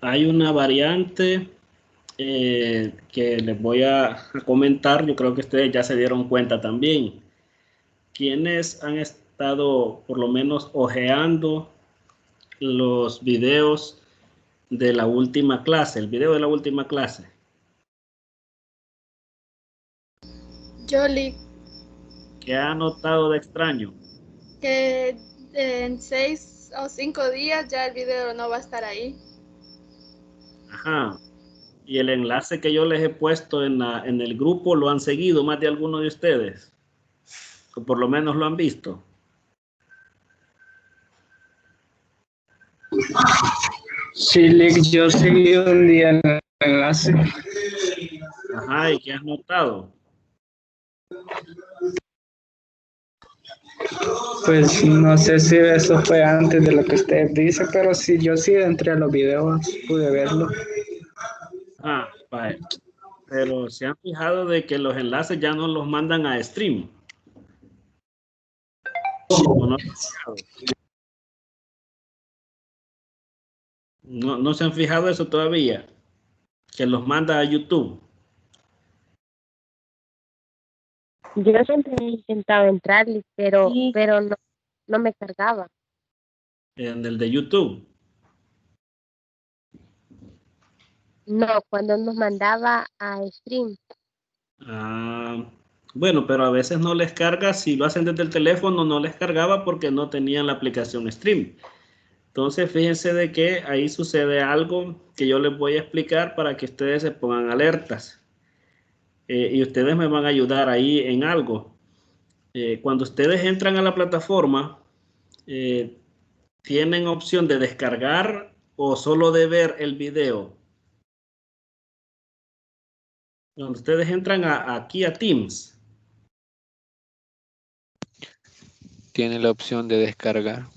Hay una variante que les voy a comentar. Yo creo que ustedes ya se dieron cuenta también. Quienes han estado por lo menos ojeando los videos de la última clase, el video de la última clase. Yoli, ¿Qué ha notado de extraño? que en 6 o 5 días ya el video no va a estar ahí. Ajá. Y el enlace que yo les he puesto en el grupo, ¿lo han seguido más de alguno de ustedes? O por lo menos lo han visto. Sí, Lick, yo seguí un día en el enlace. Ajá, ¿y qué has notado? Pues no sé si eso fue antes de lo que usted dice, pero sí, yo sí entré a los videos, pude verlo. Ah, vale. Pero se han fijado de que los enlaces ya no los mandan a stream. ¿O no se han fijado? No se han fijado eso todavía, que los manda a YouTube. Yo siempre he intentado entrar, pero no me cargaba. En el de YouTube. No, cuando nos mandaba a stream. Ah, bueno, pero a veces no les carga. Si lo hacen desde el teléfono, no les cargaba porque no tenían la aplicación Stream. Entonces, fíjense de que ahí sucede algo que yo les voy a explicar para que ustedes se pongan alertas. Y ustedes me van a ayudar ahí en algo. Cuando ustedes entran a la plataforma, eh, tienen opción de descargar o solo de ver el video. Cuando ustedes entran aquí a Teams, Tiene la opción de descargar.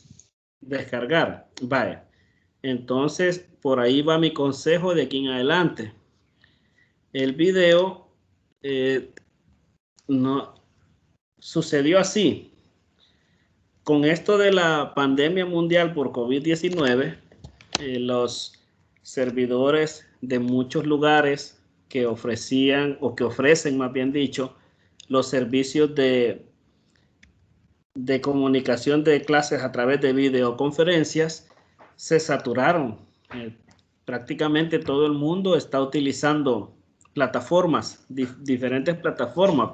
descargar, vaya. Entonces, por ahí va mi consejo de aquí en adelante. El video no sucedió así. Con esto de la pandemia mundial por COVID-19, los servidores de muchos lugares que ofrecían o que ofrecen, más bien dicho, los servicios de comunicación de clases a través de videoconferencias se saturaron. Prácticamente todo el mundo está utilizando plataformas, diferentes plataformas,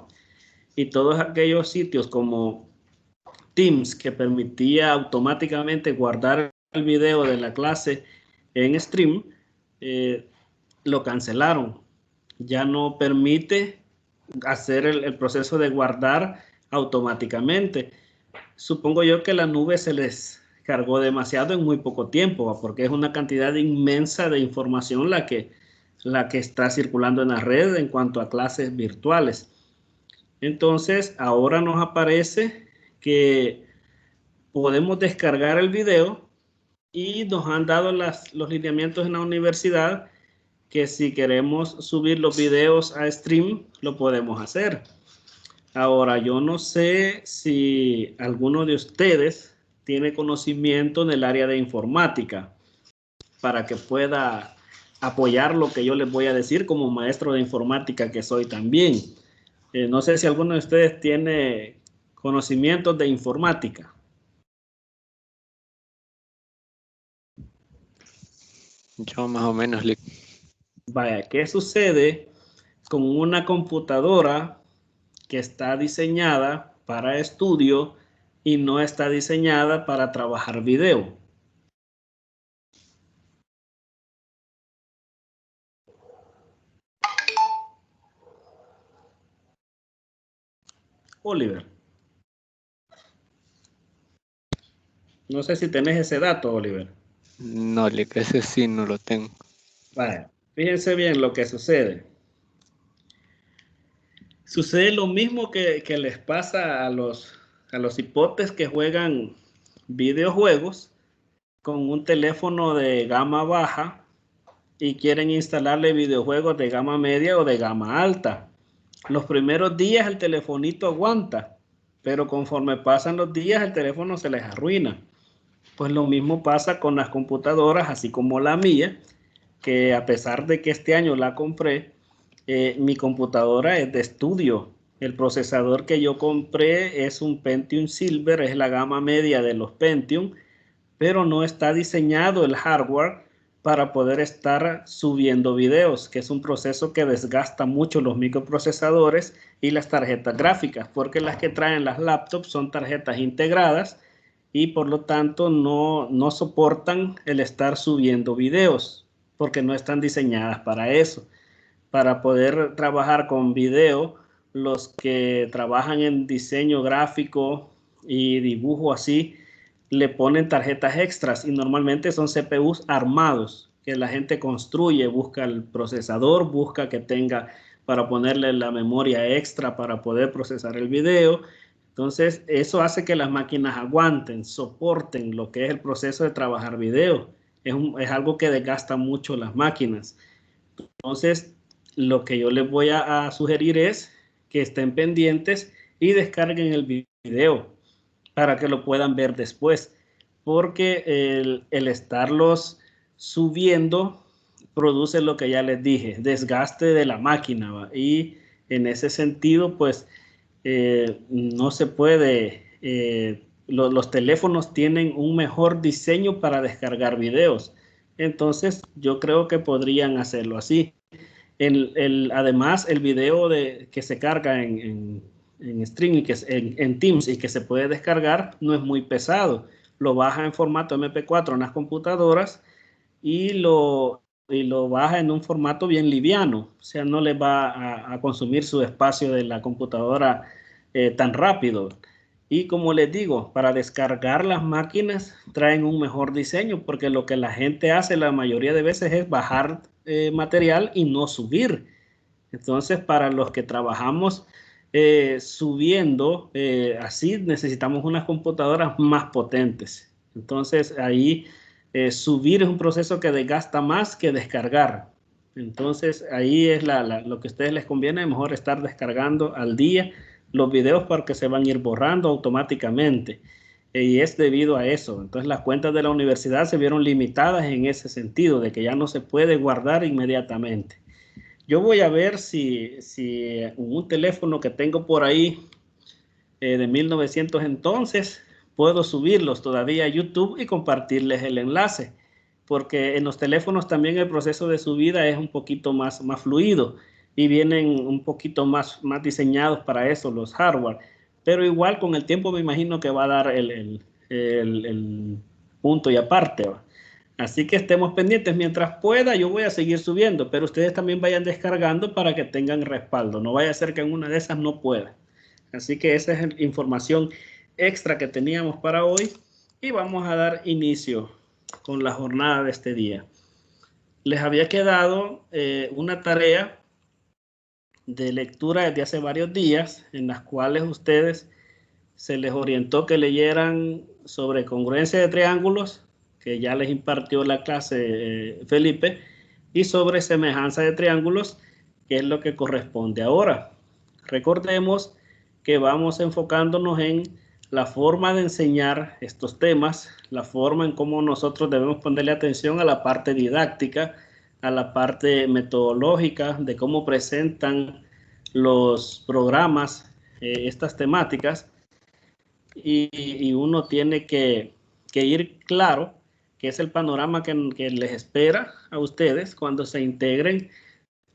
y todos aquellos sitios como Teams que permitía automáticamente guardar el video de la clase en stream, lo cancelaron. Ya no permite hacer el proceso de guardar automáticamente. Supongo yo que la nube se les cargó demasiado en muy poco tiempo, porque es una cantidad inmensa de información la que está circulando en la red en cuanto a clases virtuales. Entonces, ahora nos aparece que podemos descargar el video y nos han dado los lineamientos en la universidad que si queremos subir los videos a stream, lo podemos hacer. Ahora, yo no sé si alguno de ustedes tiene conocimiento en el área de informática para que pueda apoyar lo que yo les voy a decir como maestro de informática que soy también. No sé si alguno de ustedes tiene conocimientos de informática. Yo más o menos le... Vaya, ¿qué sucede con una computadora que está diseñada para estudio y no está diseñada para trabajar video? Oliver, no sé si tenés ese dato, Oliver. No, le que ese sí no lo tengo. Vaya, fíjense bien lo que sucede. Sucede lo mismo que les pasa a los hipotes que juegan videojuegos con un teléfono de gama baja y quieren instalarle videojuegos de gama media o de gama alta. Los primeros días el telefonito aguanta, pero conforme pasan los días el teléfono se les arruina. Pues lo mismo pasa con las computadoras, así como la mía. que a pesar de que este año la compré, mi computadora es de estudio. El procesador que yo compré es un Pentium Silver, es la gama media de los Pentium, pero no está diseñado el hardware para poder estar subiendo videos, que es un proceso que desgasta mucho los microprocesadores y las tarjetas gráficas, porque las que traen las laptops son tarjetas integradas y por lo tanto no soportan el estar subiendo videos, porque no están diseñadas para eso. Para poder trabajar con video, los que trabajan en diseño gráfico y dibujo así, le ponen tarjetas extras y normalmente son CPUs armados que la gente construye, busca el procesador, busca que tenga para ponerle la memoria extra para poder procesar el video. Entonces, eso hace que las máquinas aguanten, soporten lo que es el proceso de trabajar video. Es algo que desgasta mucho las máquinas. Entonces, lo que yo les voy a sugerir es que estén pendientes y descarguen el video para que lo puedan ver después, porque el estarlos subiendo produce lo que ya les dije, desgaste de la máquina, ¿va? Y en ese sentido, pues, no se puede, los teléfonos tienen un mejor diseño para descargar videos, entonces yo creo que podrían hacerlo así. Además, el video que se carga en Stream y que en Teams y que se puede descargar no es muy pesado. Lo baja en formato MP4 en las computadoras y lo baja en un formato bien liviano. O sea, no le va a consumir su espacio de la computadora tan rápido. Y como les digo, para descargar las máquinas traen un mejor diseño porque lo que la gente hace la mayoría de veces es bajar material y no subir. Entonces, para los que trabajamos subiendo, así necesitamos unas computadoras más potentes. Entonces, ahí subir es un proceso que desgasta más que descargar. Entonces, ahí es lo que a ustedes les conviene, mejor estar descargando al día los videos porque se van a ir borrando automáticamente. Y es debido a eso. Entonces, las cuentas de la universidad se vieron limitadas en ese sentido, de que ya no se puede guardar inmediatamente. Yo voy a ver si un teléfono que tengo por ahí de 1900 entonces, puedo subirlos todavía a YouTube y compartirles el enlace, porque en los teléfonos también el proceso de subida es un poquito más fluido y vienen un poquito más diseñados para eso los hardware, pero igual con el tiempo me imagino que va a dar el punto y aparte, ¿va? Así que estemos pendientes. Mientras pueda, yo voy a seguir subiendo, pero ustedes también vayan descargando para que tengan respaldo. No vaya a ser que en una de esas no pueda. Así que esa es la información extra que teníamos para hoy y vamos a dar inicio con la jornada de este día. Les había quedado una tarea de lectura desde hace varios días en las cuales ustedes se les orientó que leyeran sobre congruencia de triángulos, que ya les impartió la clase Felipe, y sobre semejanza de triángulos, que es lo que corresponde ahora. Recordemos que vamos enfocándonos en la forma de enseñar estos temas, la forma en cómo nosotros debemos ponerle atención a la parte didáctica, a la parte metodológica, de cómo presentan los programas estas temáticas, y uno tiene que ir claro que es el panorama que les espera a ustedes cuando se integren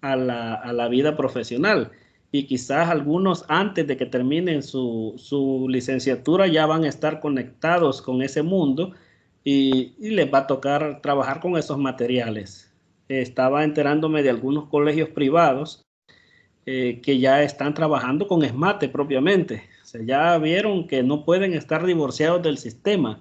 a la vida profesional. Y quizás algunos antes de que terminen su licenciatura ya van a estar conectados con ese mundo y les va a tocar trabajar con esos materiales. Estaba enterándome de algunos colegios privados que ya están trabajando con SMATE propiamente. O sea, ya vieron que no pueden estar divorciados del sistema.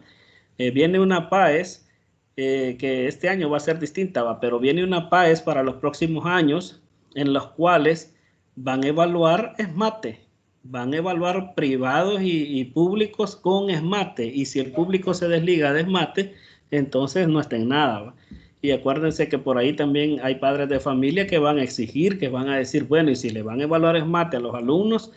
Viene una PAES que este año va a ser distinta, pero viene una PAES para los próximos años en los cuales van a evaluar SMATE, van a evaluar privados y públicos con SMATE, y si el público se desliga de SMATE, entonces no está en nada, ¿va? Y acuérdense que por ahí también hay padres de familia que van a exigir, que van a decir, bueno, y si le van a evaluar SMATE a los alumnos,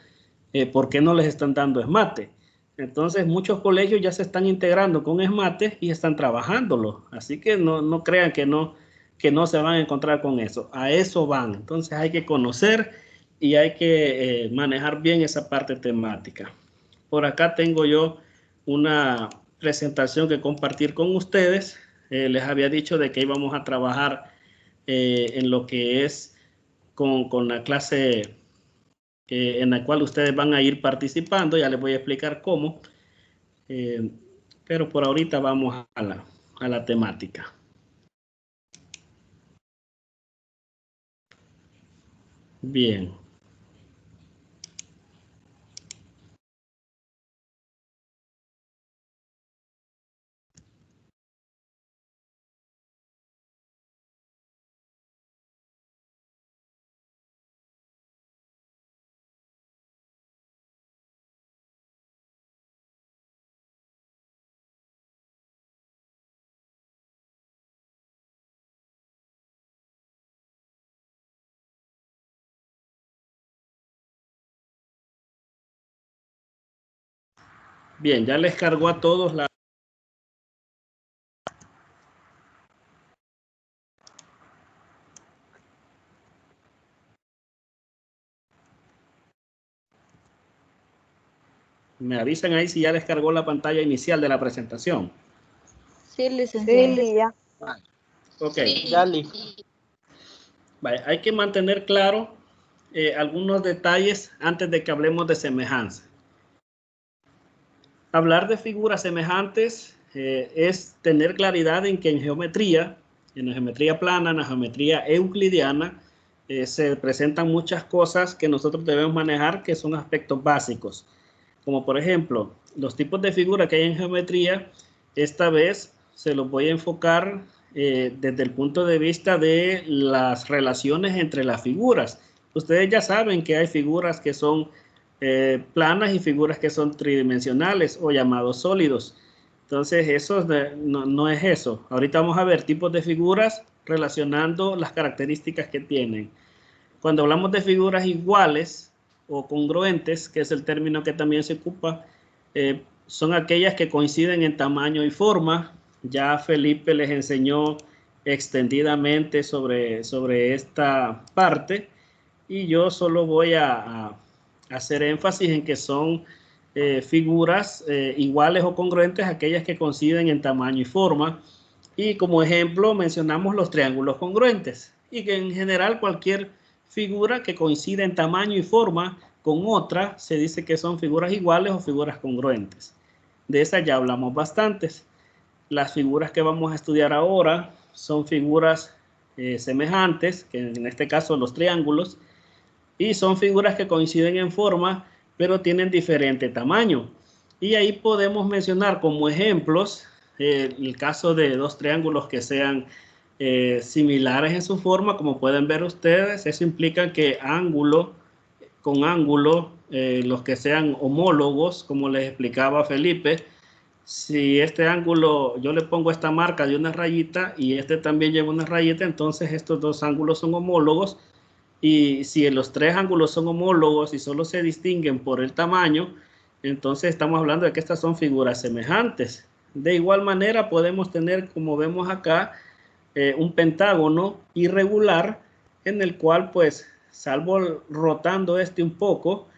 ¿por qué no les están dando SMATE? Entonces muchos colegios ya se están integrando con SMATE y están trabajándolo, así que no crean que que no se van a encontrar con eso. A eso van. Entonces hay que conocer y hay que manejar bien esa parte temática. Por acá tengo yo una presentación que compartir con ustedes. Les había dicho de que íbamos a trabajar en lo que es con la clase en la cual ustedes van a ir participando. Ya les voy a explicar cómo. Pero por ahorita vamos a la temática. Bien. Bien, ya les cargó a todos la... Me avisan ahí si ya les cargó la pantalla inicial de la presentación. Sí, licenciado. Sí, ya. Vale. Ok. Ya, listo. Vale, hay que mantener claro algunos detalles antes de que hablemos de semejanza. Hablar de figuras semejantes es tener claridad en que en la geometría plana, en la geometría euclidiana, se presentan muchas cosas que nosotros debemos manejar que son aspectos básicos. Como por ejemplo, los tipos de figuras que hay en geometría, esta vez se los voy a enfocar desde el punto de vista de las relaciones entre las figuras. Ustedes ya saben que hay figuras que son planas y figuras que son tridimensionales o llamados sólidos. Entonces, eso no es eso. Ahorita vamos a ver tipos de figuras relacionando las características que tienen. Cuando hablamos de figuras iguales o congruentes, que es el término que también se ocupa, son aquellas que coinciden en tamaño y forma. Ya Felipe les enseñó extendidamente sobre esta parte y yo solo voy a hacer énfasis en que son figuras iguales o congruentes, aquellas que coinciden en tamaño y forma. Y como ejemplo mencionamos los triángulos congruentes y que en general cualquier figura que coincide en tamaño y forma con otra se dice que son figuras iguales o figuras congruentes. De esas ya hablamos bastantes. Las figuras que vamos a estudiar ahora son figuras semejantes, que en este caso los triángulos, y son figuras que coinciden en forma, pero tienen diferente tamaño. Y ahí podemos mencionar como ejemplos el caso de dos triángulos que sean similares en su forma, como pueden ver ustedes. Eso implica que ángulo con ángulo, los que sean homólogos, como les explicaba Felipe, si este ángulo, yo le pongo esta marca de una rayita y este también lleva una rayita, entonces estos dos ángulos son homólogos. Y si los tres ángulos son homólogos y solo se distinguen por el tamaño, entonces estamos hablando de que estas son figuras semejantes. De igual manera podemos tener, como vemos acá, un pentágono irregular en el cual, pues, salvo rotando este un poco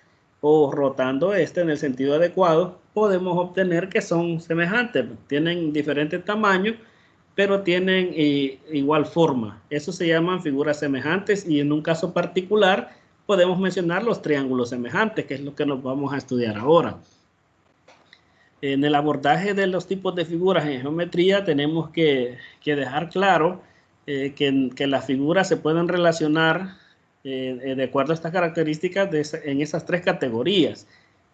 o rotando este en el sentido adecuado, podemos obtener que son semejantes. Tienen diferente tamaño, pero tienen igual forma. Eso se llaman figuras semejantes y en un caso particular podemos mencionar los triángulos semejantes, que es lo que nos vamos a estudiar ahora. En el abordaje de los tipos de figuras en geometría tenemos que dejar claro que las figuras se pueden relacionar de acuerdo a estas características en esas tres categorías: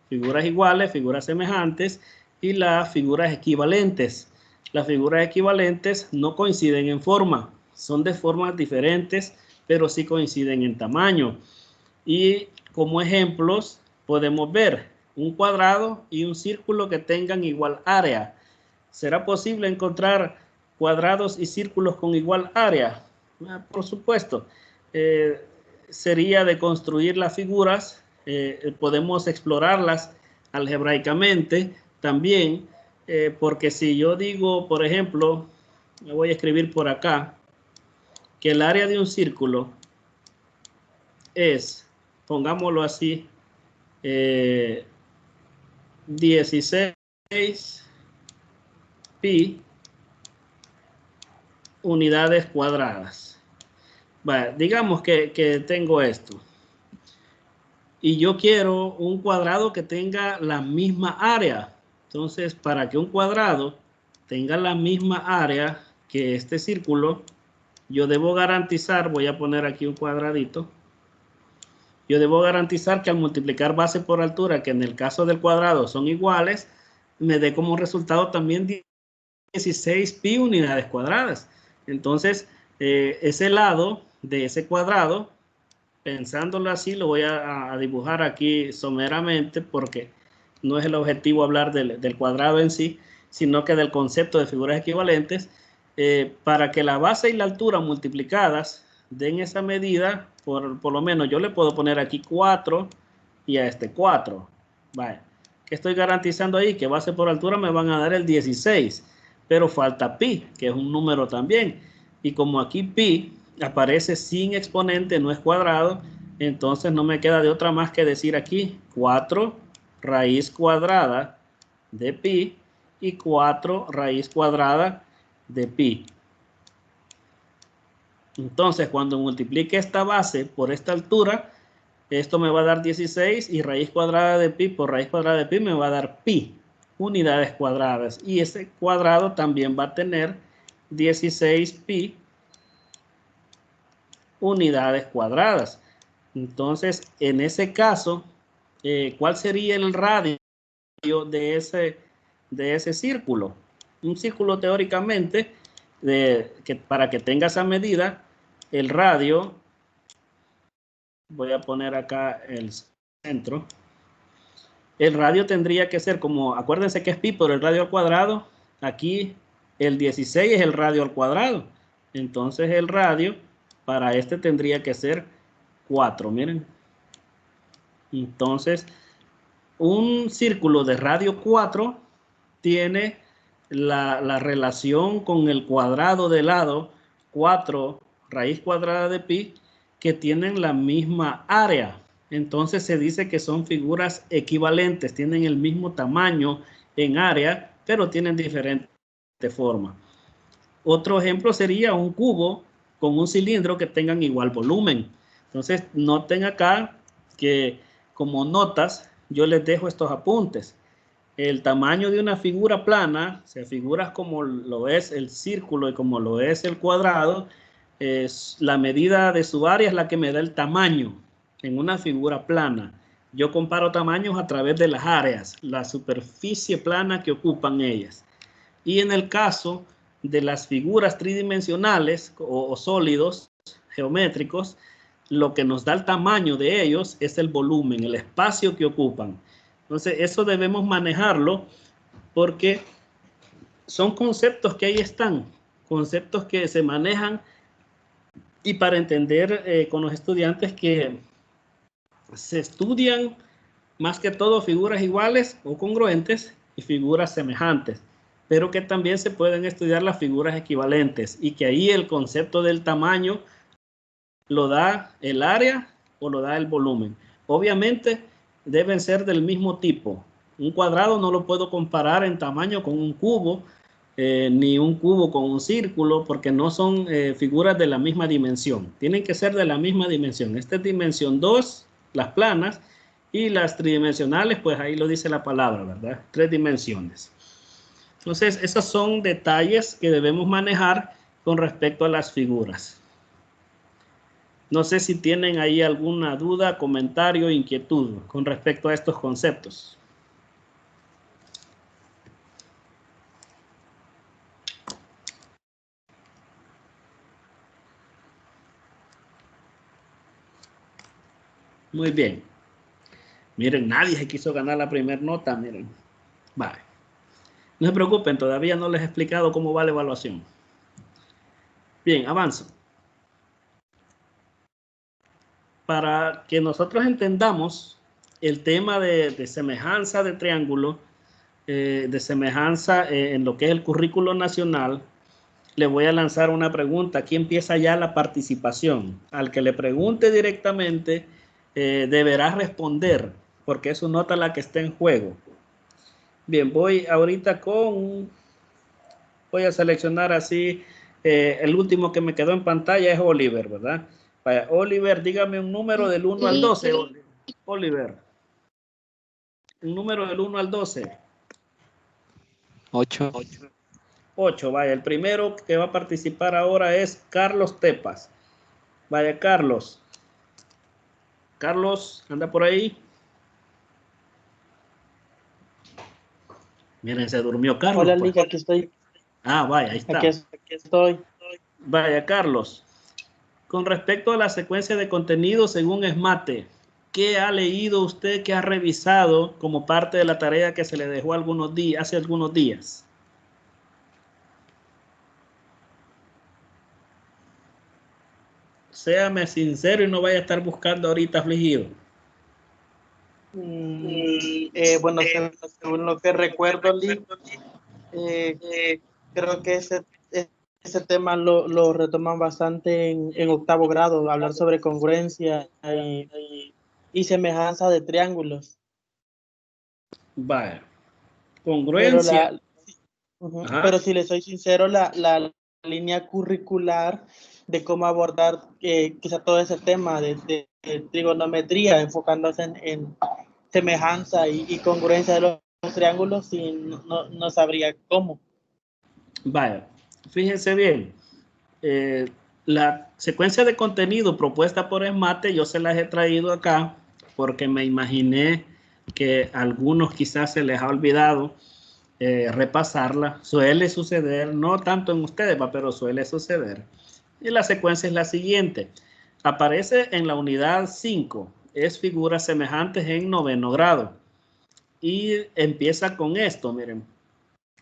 figuras iguales, figuras semejantes y las figuras equivalentes. Las figuras equivalentes no coinciden en forma, son de formas diferentes, pero sí coinciden en tamaño. Y como ejemplos podemos ver un cuadrado y un círculo que tengan igual área. ¿Será posible encontrar cuadrados y círculos con igual área? Por supuesto. Sería de construir las figuras, podemos explorarlas algebraicamente también, porque si yo digo, por ejemplo, me voy a escribir por acá, que el área de un círculo es, pongámoslo así, 16 pi unidades cuadradas. Vale, digamos que tengo esto. Y yo quiero un cuadrado que tenga la misma área. Entonces, para que un cuadrado tenga la misma área que este círculo, yo debo garantizar, voy a poner aquí un cuadradito, yo debo garantizar que al multiplicar base por altura, que en el caso del cuadrado son iguales, me dé como resultado también 16 pi unidades cuadradas. Entonces, ese lado de ese cuadrado, pensándolo así, lo voy a dibujar aquí someramente porque no es el objetivo hablar del cuadrado en sí, sino que del concepto de figuras equivalentes, para que la base y la altura multiplicadas den esa medida, por lo menos yo le puedo poner aquí 4 y a este 4. Vale. ¿Qué estoy garantizando ahí? Que base por altura me van a dar el 16, pero falta pi, que es un número también. Y como aquí pi aparece sin exponente, no es cuadrado, entonces no me queda de otra más que decir aquí 4 raíz cuadrada de pi y 4 raíz cuadrada de pi. Entonces, cuando multiplique esta base por esta altura, esto me va a dar 16 y raíz cuadrada de pi por raíz cuadrada de pi me va a dar pi unidades cuadradas. Y ese cuadrado también va a tener 16 pi unidades cuadradas. Entonces, en ese caso, ¿cuál sería el radio de ese círculo? Un círculo teóricamente, para que tenga esa medida, el radio, voy a poner acá el centro, el radio tendría que ser como, acuérdense que es pi por el radio al cuadrado, aquí el 16 es el radio al cuadrado, entonces el radio para este tendría que ser 4, miren. Entonces, un círculo de radio 4 tiene la relación con el cuadrado de lado 4 raíz cuadrada de pi que tienen la misma área. Entonces se dice que son figuras equivalentes, tienen el mismo tamaño en área, pero tienen diferente forma. Otro ejemplo sería un cubo con un cilindro que tengan igual volumen. Entonces noten acá que como notas yo les dejo estos apuntes. El tamaño de una figura plana, o sea, figuras como lo es el círculo y como lo es el cuadrado, la medida de su área es la que me da el tamaño en una figura plana. Yo comparo tamaños a través de las áreas, la superficie plana que ocupan ellas. Y en el caso de las figuras tridimensionales o sólidos geométricos, lo que nos da el tamaño de ellos es el volumen, el espacio que ocupan. Entonces, eso debemos manejarlo porque son conceptos que ahí están, conceptos que se manejan y para entender con los estudiantes que se estudian más que todo figuras iguales o congruentes y figuras semejantes, pero que también se pueden estudiar las figuras equivalentes y que ahí el concepto del tamaño lo da el área o lo da el volumen. Obviamente deben ser del mismo tipo. Un cuadrado no lo puedo comparar en tamaño con un cubo, ni un cubo con un círculo, porque no son figuras de la misma dimensión. Tienen que ser de la misma dimensión. Esta es dimensión 2, las planas, y las tridimensionales, pues ahí lo dice la palabra, ¿verdad? 3 dimensiones. Entonces, esos son detalles que debemos manejar con respecto a las figuras. No sé si tienen ahí alguna duda, comentario, inquietud con respecto a estos conceptos. Muy bien. Miren, nadie se quiso ganar la primera nota, miren. Vale. No se preocupen, todavía no les he explicado cómo va la evaluación. Bien, avanzo. Para que nosotros entendamos el tema de semejanza de triángulo, de semejanza en lo que es el currículo nacional, le voy a lanzar una pregunta. Aquí empieza ya la participación. Al que le pregunte directamente, deberá responder, porque es su nota la que está en juego. Bien, voy ahorita voy a seleccionar así, el último que me quedó en pantalla es Oliver, ¿verdad? Vaya, Oliver, dígame un número del 1 al 12. Oliver, un número del 1 al 12. 8. 8, vaya, el primero que va a participar ahora es Carlos Tepas. Vaya, Carlos. Carlos, anda por ahí. Miren, se durmió Carlos. Hola, pues. Lick, aquí estoy. Ah, vaya, ahí está. Aquí estoy. Vaya, Carlos. Con respecto a la secuencia de contenido según SMATE, ¿qué ha leído usted, qué ha revisado como parte de la tarea que se le dejó hace algunos días? Séame sincero y no vaya a estar buscando ahorita afligido. Bueno, según lo que recuerdo, Lick, creo que ese tema lo retoman bastante en octavo grado, hablar sobre congruencia y semejanza de triángulos. Vaya, congruencia. Pero si le soy sincero, la línea curricular de cómo abordar quizá todo ese tema de trigonometría, enfocándose en semejanza y congruencia de los triángulos, y no sabría cómo. Vaya, fíjense bien, la secuencia de contenido propuesta por SMATE yo se las he traído acá porque me imaginé que a algunos quizás se les ha olvidado repasarla. Suele suceder, no tanto en ustedes, pero suele suceder. Y la secuencia es la siguiente. Aparece en la unidad 5, es figuras semejantes en 9º grado. Y empieza con esto, miren.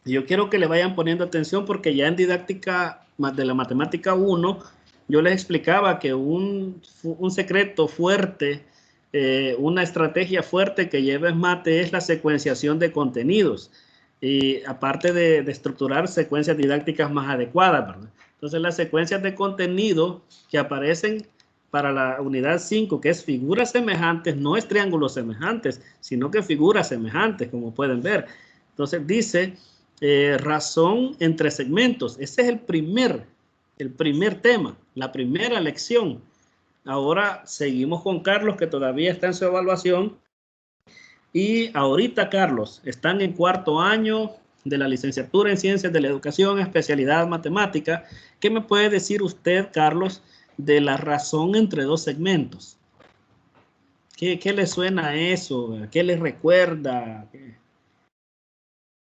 Yo quiero que le vayan poniendo atención porque ya en didáctica de la matemática 1, yo les explicaba que un secreto fuerte, una estrategia fuerte que lleva SMATE es la secuenciación de contenidos. Y aparte de estructurar secuencias didácticas más adecuadas, ¿verdad? Entonces las secuencias de contenido que aparecen para la unidad 5, que es figuras semejantes, no es triángulos semejantes, sino que figuras semejantes, como pueden ver. Entonces dice razón entre segmentos. Ese es el primer tema, la primera lección. Ahora seguimos con Carlos, que todavía está en su evaluación. Y ahorita, Carlos, están en 4º año de la licenciatura en Ciencias de la Educación, especialidad matemática. ¿Qué me puede decir usted, Carlos, de la razón entre dos segmentos? ¿Qué le suena a eso? ¿Qué le recuerda?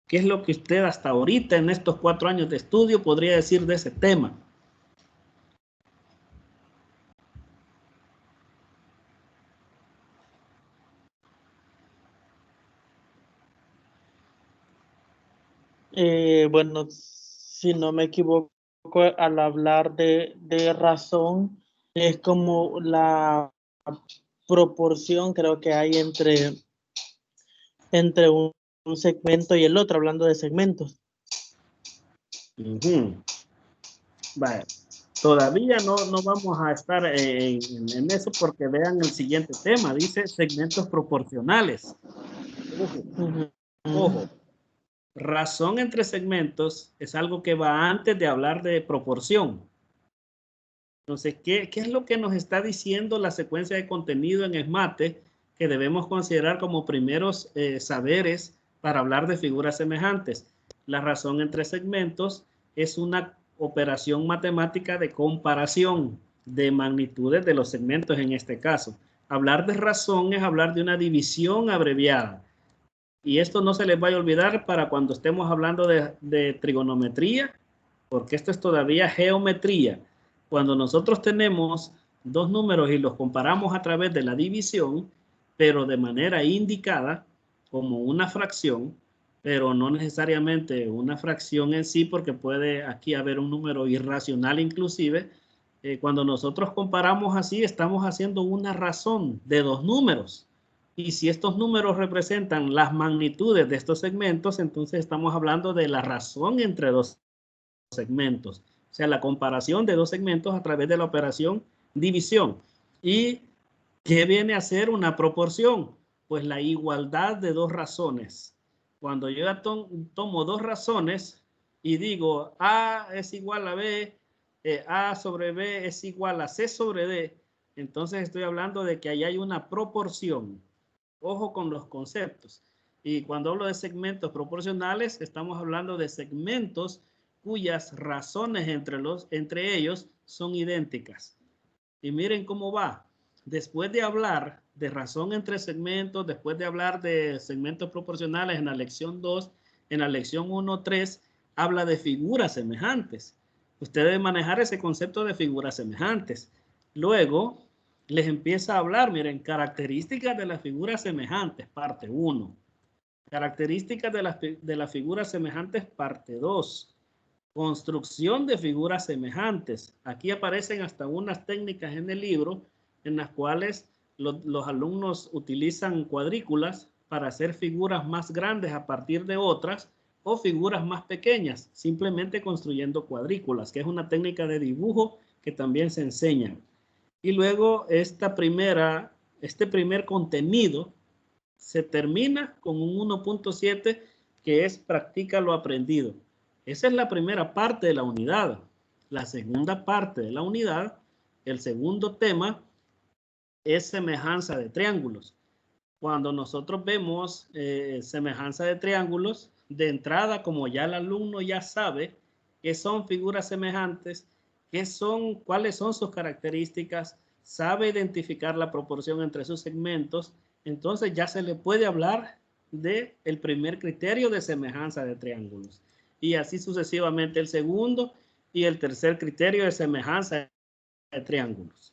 ¿Qué es lo que usted hasta ahorita en estos 4 años de estudio podría decir de ese tema? Bueno, si no me equivoco, al hablar de razón, es como la proporción, creo que hay entre un segmento y el otro, hablando de segmentos. Vale. Todavía no vamos a estar en eso porque vean el siguiente tema. Dice segmentos proporcionales. Ojo. Razón entre segmentos es algo que va antes de hablar de proporción. Entonces, ¿qué es lo que nos está diciendo la secuencia de contenido en SMATE que debemos considerar como primeros saberes para hablar de figuras semejantes? La razón entre segmentos es una operación matemática de comparación de magnitudes de los segmentos en este caso. Hablar de razón es hablar de una división abreviada. Y esto no se les vaya a olvidar para cuando estemos hablando de trigonometría, porque esto es todavía geometría. Cuando nosotros tenemos dos números y los comparamos a través de la división, pero de manera indicada, como una fracción, pero no necesariamente una fracción en sí, porque puede aquí haber un número irracional inclusive. Cuando nosotros comparamos así, estamos haciendo una razón de dos números. Y si estos números representan las magnitudes de estos segmentos, entonces estamos hablando de la razón entre dos segmentos. O sea, la comparación de dos segmentos a través de la operación división. ¿Y qué viene a ser una proporción? Pues la igualdad de dos razones. Cuando yo ya tomo dos razones y digo A es igual a B, A sobre B es igual a C sobre D, entonces estoy hablando de que ahí hay una proporción. Ojo con los conceptos. Y cuando hablo de segmentos proporcionales, estamos hablando de segmentos cuyas razones entre ellos son idénticas. Y miren cómo va. Después de hablar de razón entre segmentos, después de hablar de segmentos proporcionales en la lección 2, en la lección 1.3, habla de figuras semejantes. Usted debe manejar ese concepto de figuras semejantes. Luego, les empieza a hablar, miren, características de las figuras semejantes, parte 1. Características de las figuras semejantes, parte 2. Construcción de figuras semejantes. Aquí aparecen hasta unas técnicas en el libro en las cuales los alumnos utilizan cuadrículas para hacer figuras más grandes a partir de otras o figuras más pequeñas, simplemente construyendo cuadrículas, que es una técnica de dibujo que también se enseña. Y luego este primer contenido se termina con un 1.7 que es practica lo aprendido. Esa es la primera parte de la unidad. La segunda parte de la unidad, el segundo tema, es semejanza de triángulos. Cuando nosotros vemos semejanza de triángulos, de entrada, como ya el alumno ya sabe qué son figuras semejantes, cuáles son sus características, sabe identificar la proporción entre sus segmentos, entonces ya se le puede hablar del primer criterio de semejanza de triángulos. Y así sucesivamente el segundo y el tercer criterio de semejanza de triángulos.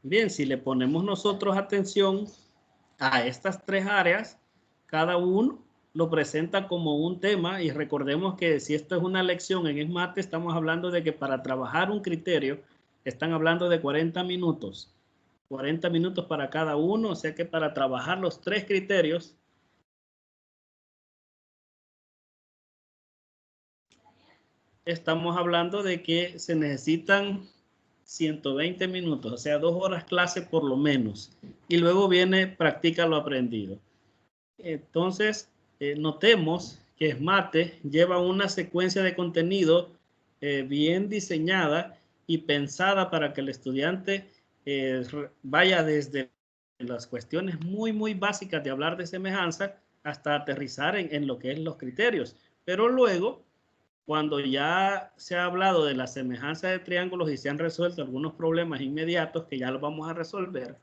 Bien, si le ponemos nosotros atención a estas tres áreas, cada uno lo presenta como un tema y recordemos que si esto es una lección en ESMATE, estamos hablando de que para trabajar un criterio están hablando de 40 minutos. 40 minutos para cada uno, o sea que para trabajar los tres criterios estamos hablando de que se necesitan 120 minutos, o sea, 2 horas clase por lo menos. Y luego viene practica lo aprendido. Entonces, notemos que ESMATE lleva una secuencia de contenido bien diseñada y pensada para que el estudiante vaya desde las cuestiones muy básicas de hablar de semejanza hasta aterrizar en lo que es los criterios. Pero luego, cuando ya se ha hablado de la semejanza de triángulos y se han resuelto algunos problemas inmediatos que ya los vamos a resolver,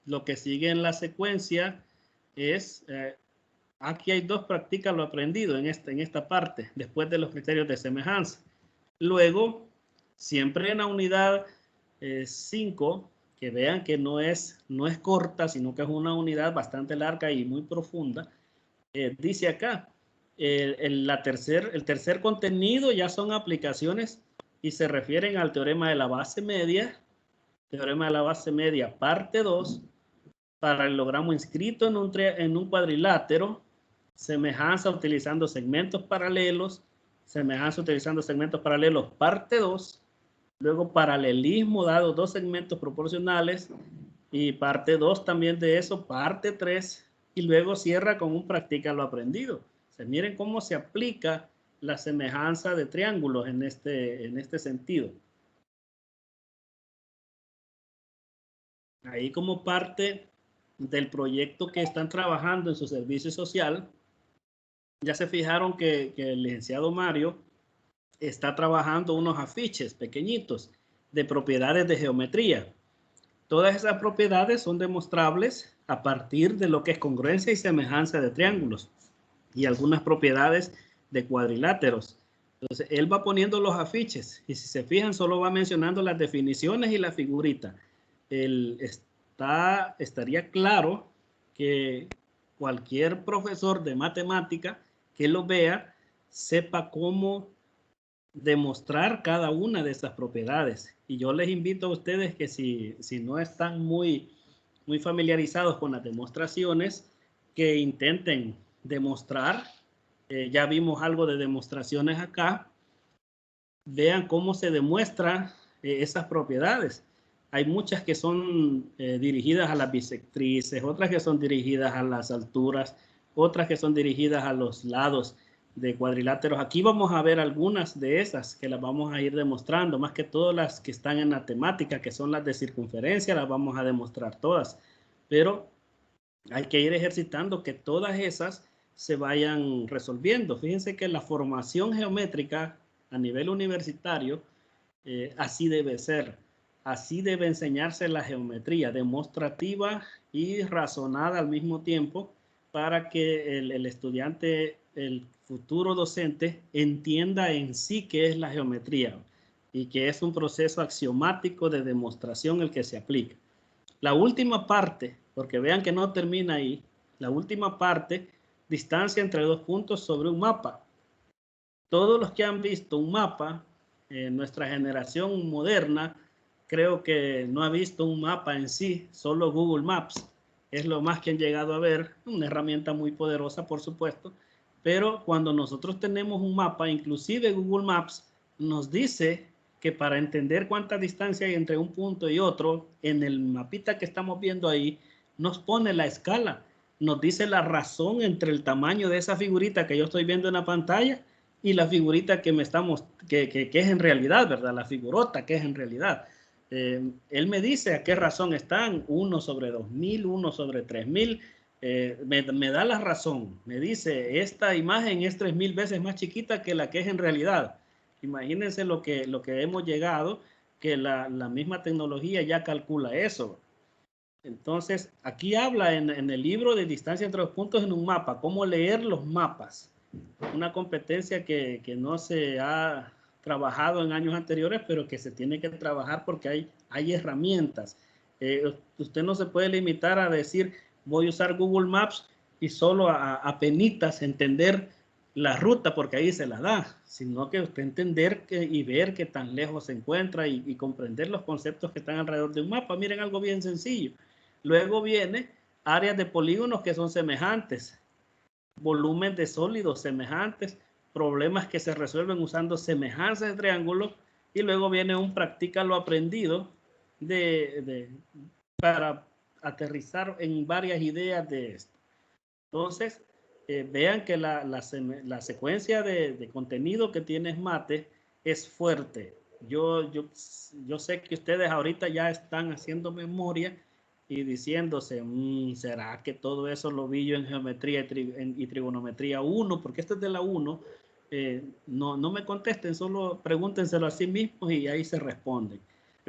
lo que sigue en la secuencia es, aquí hay dos, practica lo aprendido en esta parte, después de los criterios de semejanza. Luego, siempre en la unidad 5, que vean que no es corta, sino que es una unidad bastante larga y muy profunda, dice acá, el tercer contenido ya son aplicaciones y se refieren al teorema de la base media, parte 2, para el logramo inscrito en un cuadrilátero, semejanza utilizando segmentos paralelos, parte 2, luego paralelismo dado dos segmentos proporcionales y parte 2 también de eso, parte 3, y luego cierra con un practica lo aprendido. Miren cómo se aplica la semejanza de triángulos en este sentido. Ahí como parte del proyecto que están trabajando en su servicio social, ya se fijaron que el licenciado Mario está trabajando unos afiches pequeñitos de propiedades de geometría. Todas esas propiedades son demostrables a partir de lo que es congruencia y semejanza de triángulos y algunas propiedades de cuadriláteros. Entonces, él va poniendo los afiches y si se fijan, solo va mencionando las definiciones y la figurita. Estaría claro que cualquier profesor de matemática que lo vea sepa cómo demostrar cada una de esas propiedades. Y yo les invito a ustedes que si no están muy familiarizados con las demostraciones, que intenten demostrar. Ya vimos algo de demostraciones acá. Vean cómo se demuestran esas propiedades. Hay muchas que son dirigidas a las bisectrices, otras que son dirigidas a las alturas, otras que son dirigidas a los lados de cuadriláteros. Aquí vamos a ver algunas de esas que las vamos a ir demostrando, más que todas las que están en la temática, que son las de circunferencia, las vamos a demostrar todas. Pero hay que ir ejercitando que todas esas se vayan resolviendo. Fíjense que la formación geométrica a nivel universitario, así debe ser. Así debe enseñarse la geometría demostrativa y razonada al mismo tiempo, para que el estudiante, el futuro docente, entienda en sí qué es la geometría y que es un proceso axiomático de demostración el que se aplica. La última parte, porque vean que no termina ahí, la última parte, distancia entre dos puntos sobre un mapa. Todos los que han visto un mapa, nuestra generación moderna, creo que no ha visto un mapa en sí, solo Google Maps. Es lo más que han llegado a ver, una herramienta muy poderosa, por supuesto, pero cuando nosotros tenemos un mapa, inclusive Google Maps nos dice que para entender cuánta distancia hay entre un punto y otro, en el mapita que estamos viendo ahí, nos pone la escala, nos dice la razón entre el tamaño de esa figurita que yo estoy viendo en la pantalla y la figurita que es en realidad, ¿verdad? La figurota que es en realidad. Él me dice a qué razón están, 1 sobre 2000, 1 sobre 3000, me da la razón, me dice, esta imagen es 3000 veces más chiquita que la que es en realidad. Imagínense lo que hemos llegado, que la misma tecnología ya calcula eso. Entonces, aquí habla en el libro de distancia entre los puntos en un mapa, cómo leer los mapas. Una competencia que no se ha trabajado en años anteriores, pero que se tiene que trabajar porque hay herramientas. Usted no se puede limitar a decir, voy a usar Google Maps y solo a penitas entender la ruta, porque ahí se la da, sino que usted entender y ver qué tan lejos se encuentra y comprender los conceptos que están alrededor de un mapa. Miren, algo bien sencillo. Luego viene áreas de polígonos que son semejantes, volumen de sólidos semejantes, problemas que se resuelven usando semejanzas de triángulos, y luego viene un practica lo aprendido para aterrizar en varias ideas de esto. Entonces, vean que la secuencia de contenido que tiene SMATE es fuerte. Yo sé que ustedes ahorita ya están haciendo memoria y diciéndose, ¿será que todo eso lo vi yo en geometría y trigonometría 1? Porque esto es de la 1. No me contesten, solo pregúntenselo a sí mismos y ahí se responden.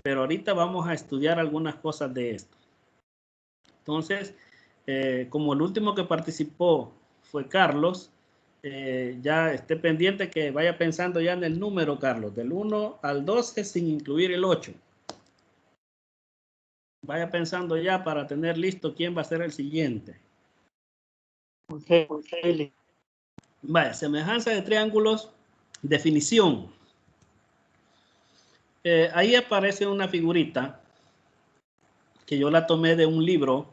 Pero ahorita vamos a estudiar algunas cosas de esto. Entonces, como el último que participó fue Carlos, ya esté pendiente que vaya pensando ya en el número, Carlos, del 1 al 12 sin incluir el 8. Vaya pensando ya para tener listo quién va a ser el siguiente. Okay. Vaya, semejanza de triángulos, definición. Ahí aparece una figurita que yo la tomé de un libro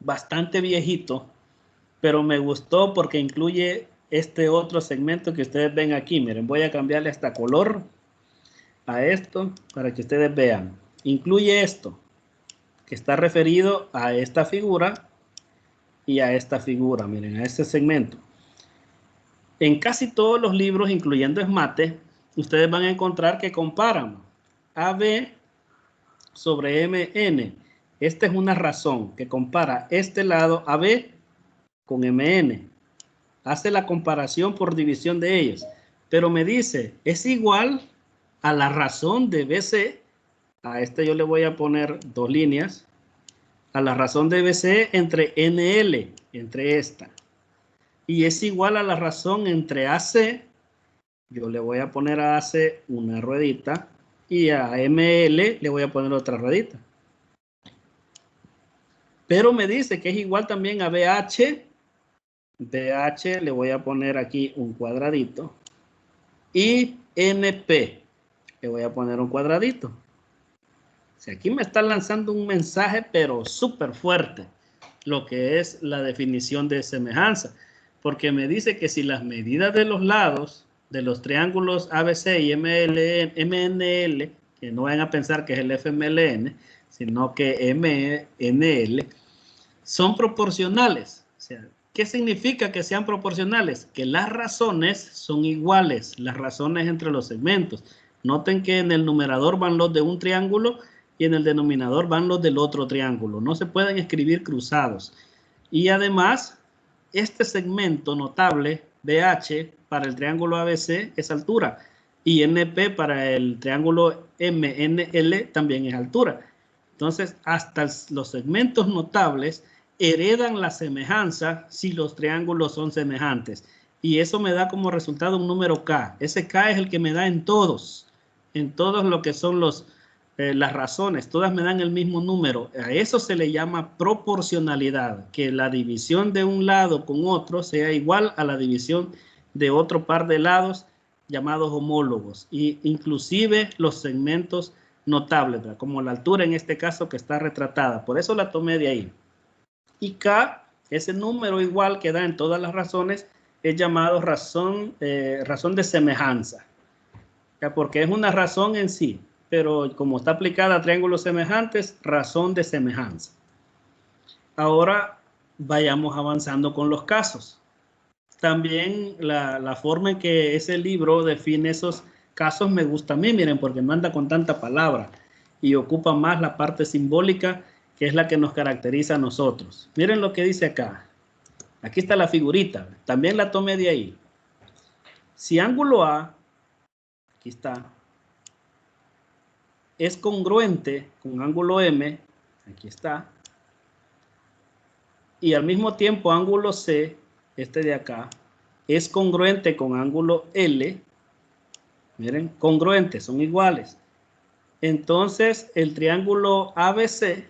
bastante viejito, pero me gustó porque incluye este otro segmento que ustedes ven aquí. Miren, voy a cambiarle hasta color a esto para que ustedes vean. Incluye esto, que está referido a esta figura y a esta figura. Miren, a este segmento. En casi todos los libros, incluyendo SMATE, ustedes van a encontrar que comparan AB sobre MN. Esta es una razón que compara este lado AB con MN. Hace la comparación por división de ellos. Pero me dice, es igual a la razón de BC. A este yo le voy a poner 2 líneas. A la razón de BC entre NL, entre esta. Y es igual a la razón entre AC. Yo le voy a poner a AC una ruedita. Y a ML le voy a poner otra ruedita. Pero me dice que es igual también a BH. BH le voy a poner aquí un cuadradito. y NP. Le voy a poner un cuadradito. Si aquí me está lanzando un mensaje, pero súper fuerte, lo que es la definición de semejanza, porque me dice que si las medidas de los lados de los triángulos ABC y MNL, que no vayan a pensar que es el FMLN, sino que MNL, son proporcionales. O sea, ¿qué significa que sean proporcionales? Que las razones son iguales, las razones entre los segmentos. Noten que en el numerador van los de un triángulo y en el denominador van los del otro triángulo. No se pueden escribir cruzados. Y además, este segmento notable, BH, para el triángulo ABC es altura. Y NP para el triángulo MNL también es altura. Entonces, hasta los segmentos notables heredan la semejanza si los triángulos son semejantes. Y eso me da como resultado un número K. Ese K es el que me da en todos lo que son las razones. Todas me dan el mismo número. A eso se le llama proporcionalidad, que la división de un lado con otro sea igual a la división de otro par de lados llamados homólogos. Y inclusive los segmentos notables, ¿verdad? Como la altura en este caso que está retratada. Por eso la tomé de ahí. Y K, ese número igual que da en todas las razones, es llamado razón de semejanza. ¿Ya? Porque es una razón en sí, pero como está aplicada a triángulos semejantes, razón de semejanza. Ahora vayamos avanzando con los casos. También la forma en que ese libro define esos casos me gusta a mí, miren, porque no anda con tanta palabra y ocupa más la parte simbólica, que es la que nos caracteriza a nosotros. Miren lo que dice acá. Aquí está la figurita, también la tomé de ahí. Si ángulo A, aquí está, es congruente con ángulo M, aquí está, y al mismo tiempo ángulo C, este de acá, es congruente con ángulo L, miren, congruentes, son iguales. Entonces, el triángulo ABC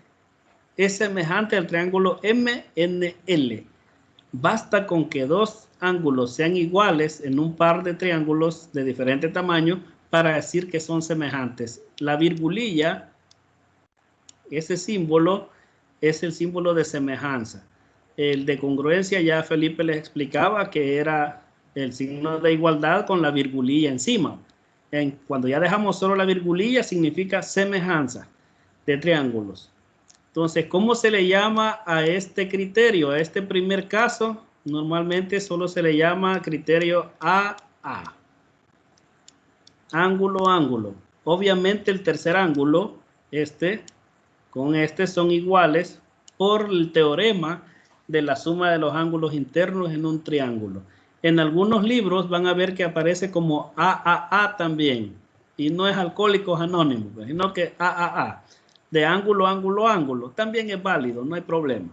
es semejante al triángulo MNL. Basta con que dos ángulos sean iguales en un par de triángulos de diferente tamaño para decir que son semejantes. La virgulilla, ese símbolo, es el símbolo de semejanza. El de congruencia ya Felipe les explicaba que era el signo de igualdad con la virgulilla encima. Cuando ya dejamos solo la virgulilla significa semejanza de triángulos. Entonces, ¿cómo se le llama a este criterio? A este primer caso, normalmente solo se le llama criterio AA. Ángulo, ángulo. Obviamente el tercer ángulo, con este son iguales por el teorema de la suma de los ángulos internos en un triángulo. En algunos libros van a ver que aparece como AAA también. Y no es Alcohólicos Anónimos, sino que AAA. De ángulo, ángulo, ángulo. También es válido, no hay problema.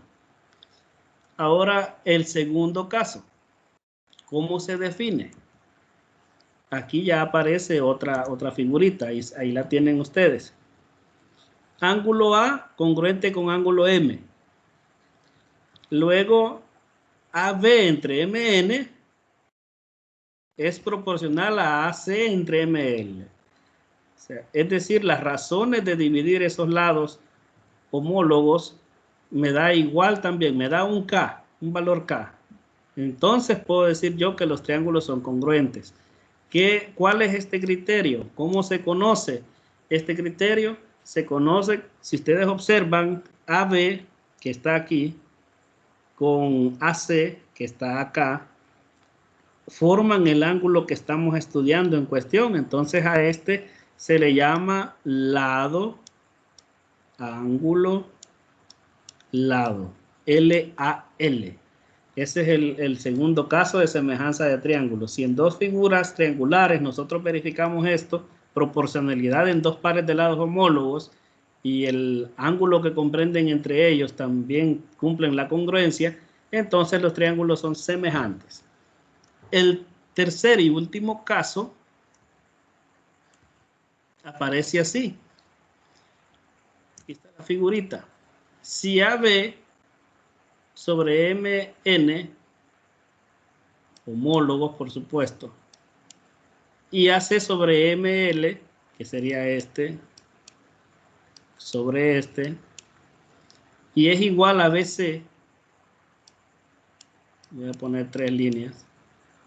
Ahora, el segundo caso. ¿Cómo se define? Aquí ya aparece otra figurita. Ahí la tienen ustedes. Ángulo A congruente con ángulo M. Luego, AB entre MN es proporcional a AC entre ML. O sea, es decir, las razones de dividir esos lados homólogos me da igual también, me da un K, un valor K. Entonces puedo decir yo que los triángulos son congruentes. ¿Cuál es este criterio? ¿Cómo se conoce este criterio? Se conoce, si ustedes observan, AB, que está aquí, con AC, que está acá, forman el ángulo que estamos estudiando en cuestión. Entonces a este se le llama lado, ángulo, lado, LAL. Ese es el segundo caso de semejanza de triángulos. Si en dos figuras triangulares nosotros verificamos esto, proporcionalidad en dos pares de lados homólogos y el ángulo que comprenden entre ellos también cumplen la congruencia, entonces los triángulos son semejantes. El tercer y último caso aparece así. Aquí está la figurita. Si AB sobre MN, homólogos por supuesto, y AC sobre ML, que sería este, sobre este, y es igual a BC, voy a poner 3 líneas,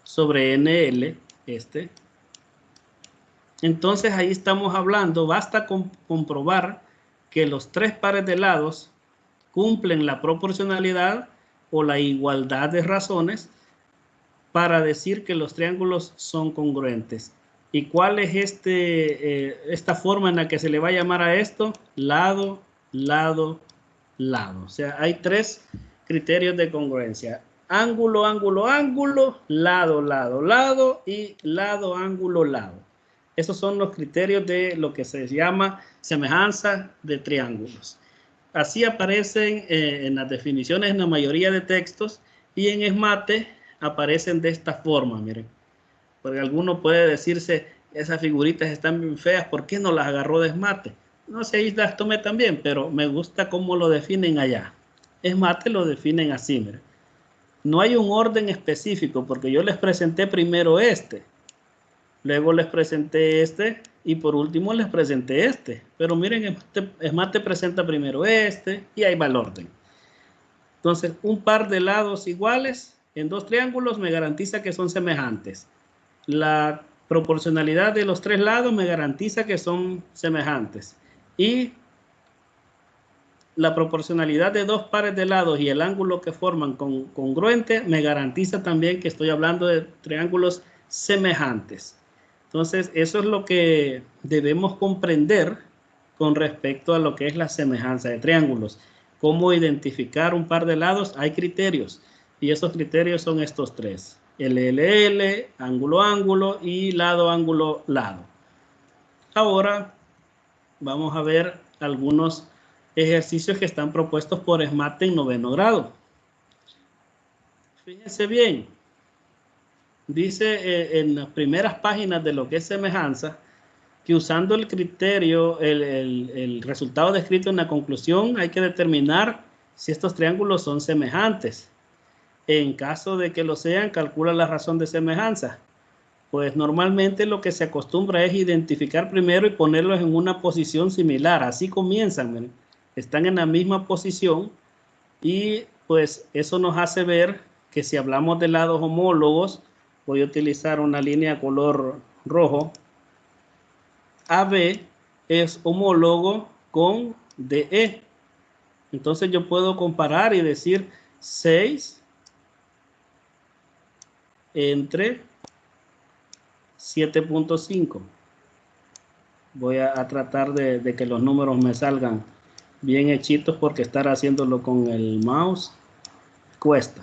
sobre NL, este. Entonces ahí estamos hablando, basta comprobar que los 3 pares de lados cumplen la proporcionalidad o la igualdad de razones para decir que los triángulos son congruentes. ¿Y cuál es esta forma en la que se le va a llamar a esto? Lado, lado, lado. O sea, hay 3 criterios de congruencia. Ángulo, ángulo, ángulo, lado, lado, lado y lado, ángulo, lado. Esos son los criterios de lo que se llama semejanza de triángulos. Así aparecen en las definiciones en la mayoría de textos y en ESMATE aparecen de esta forma, miren. Porque alguno puede decirse, esas figuritas están bien feas, ¿por qué no las agarró de ESMATE? No sé, ahí las tomé también, pero me gusta cómo lo definen allá. ESMATE lo definen así, miren. No hay un orden específico, porque yo les presenté primero este, luego les presenté este, y por último les presenté este. Pero miren, ESMATE presenta primero este, y ahí va el orden. Entonces, un par de lados iguales en 2 triángulos me garantiza que son semejantes. La proporcionalidad de los 3 lados me garantiza que son semejantes. Y la proporcionalidad de 2 pares de lados y el ángulo que forman congruente me garantiza también que estoy hablando de triángulos semejantes. Entonces, eso es lo que debemos comprender con respecto a lo que es la semejanza de triángulos. ¿Cómo identificar un par de lados? Hay criterios, y esos criterios son estos 3. LLL, ángulo, ángulo y lado, ángulo, lado. Ahora vamos a ver algunos ejercicios que están propuestos por ESMATE en 9º grado. Fíjense bien, dice en las primeras páginas de lo que es semejanza, que usando el criterio, el resultado descrito en la conclusión, hay que determinar si estos triángulos son semejantes. En caso de que lo sean, calcula la razón de semejanza. Pues normalmente lo que se acostumbra es identificar primero y ponerlos en una posición similar. Así comienzan, ¿ven? Están en la misma posición y pues eso nos hace ver que si hablamos de lados homólogos, voy a utilizar una línea color rojo. AB es homólogo con DE. Entonces yo puedo comparar y decir 6 entre 7.5. Voy a tratar de que los números me salgan bien hechitos, porque estar haciéndolo con el mouse cuesta.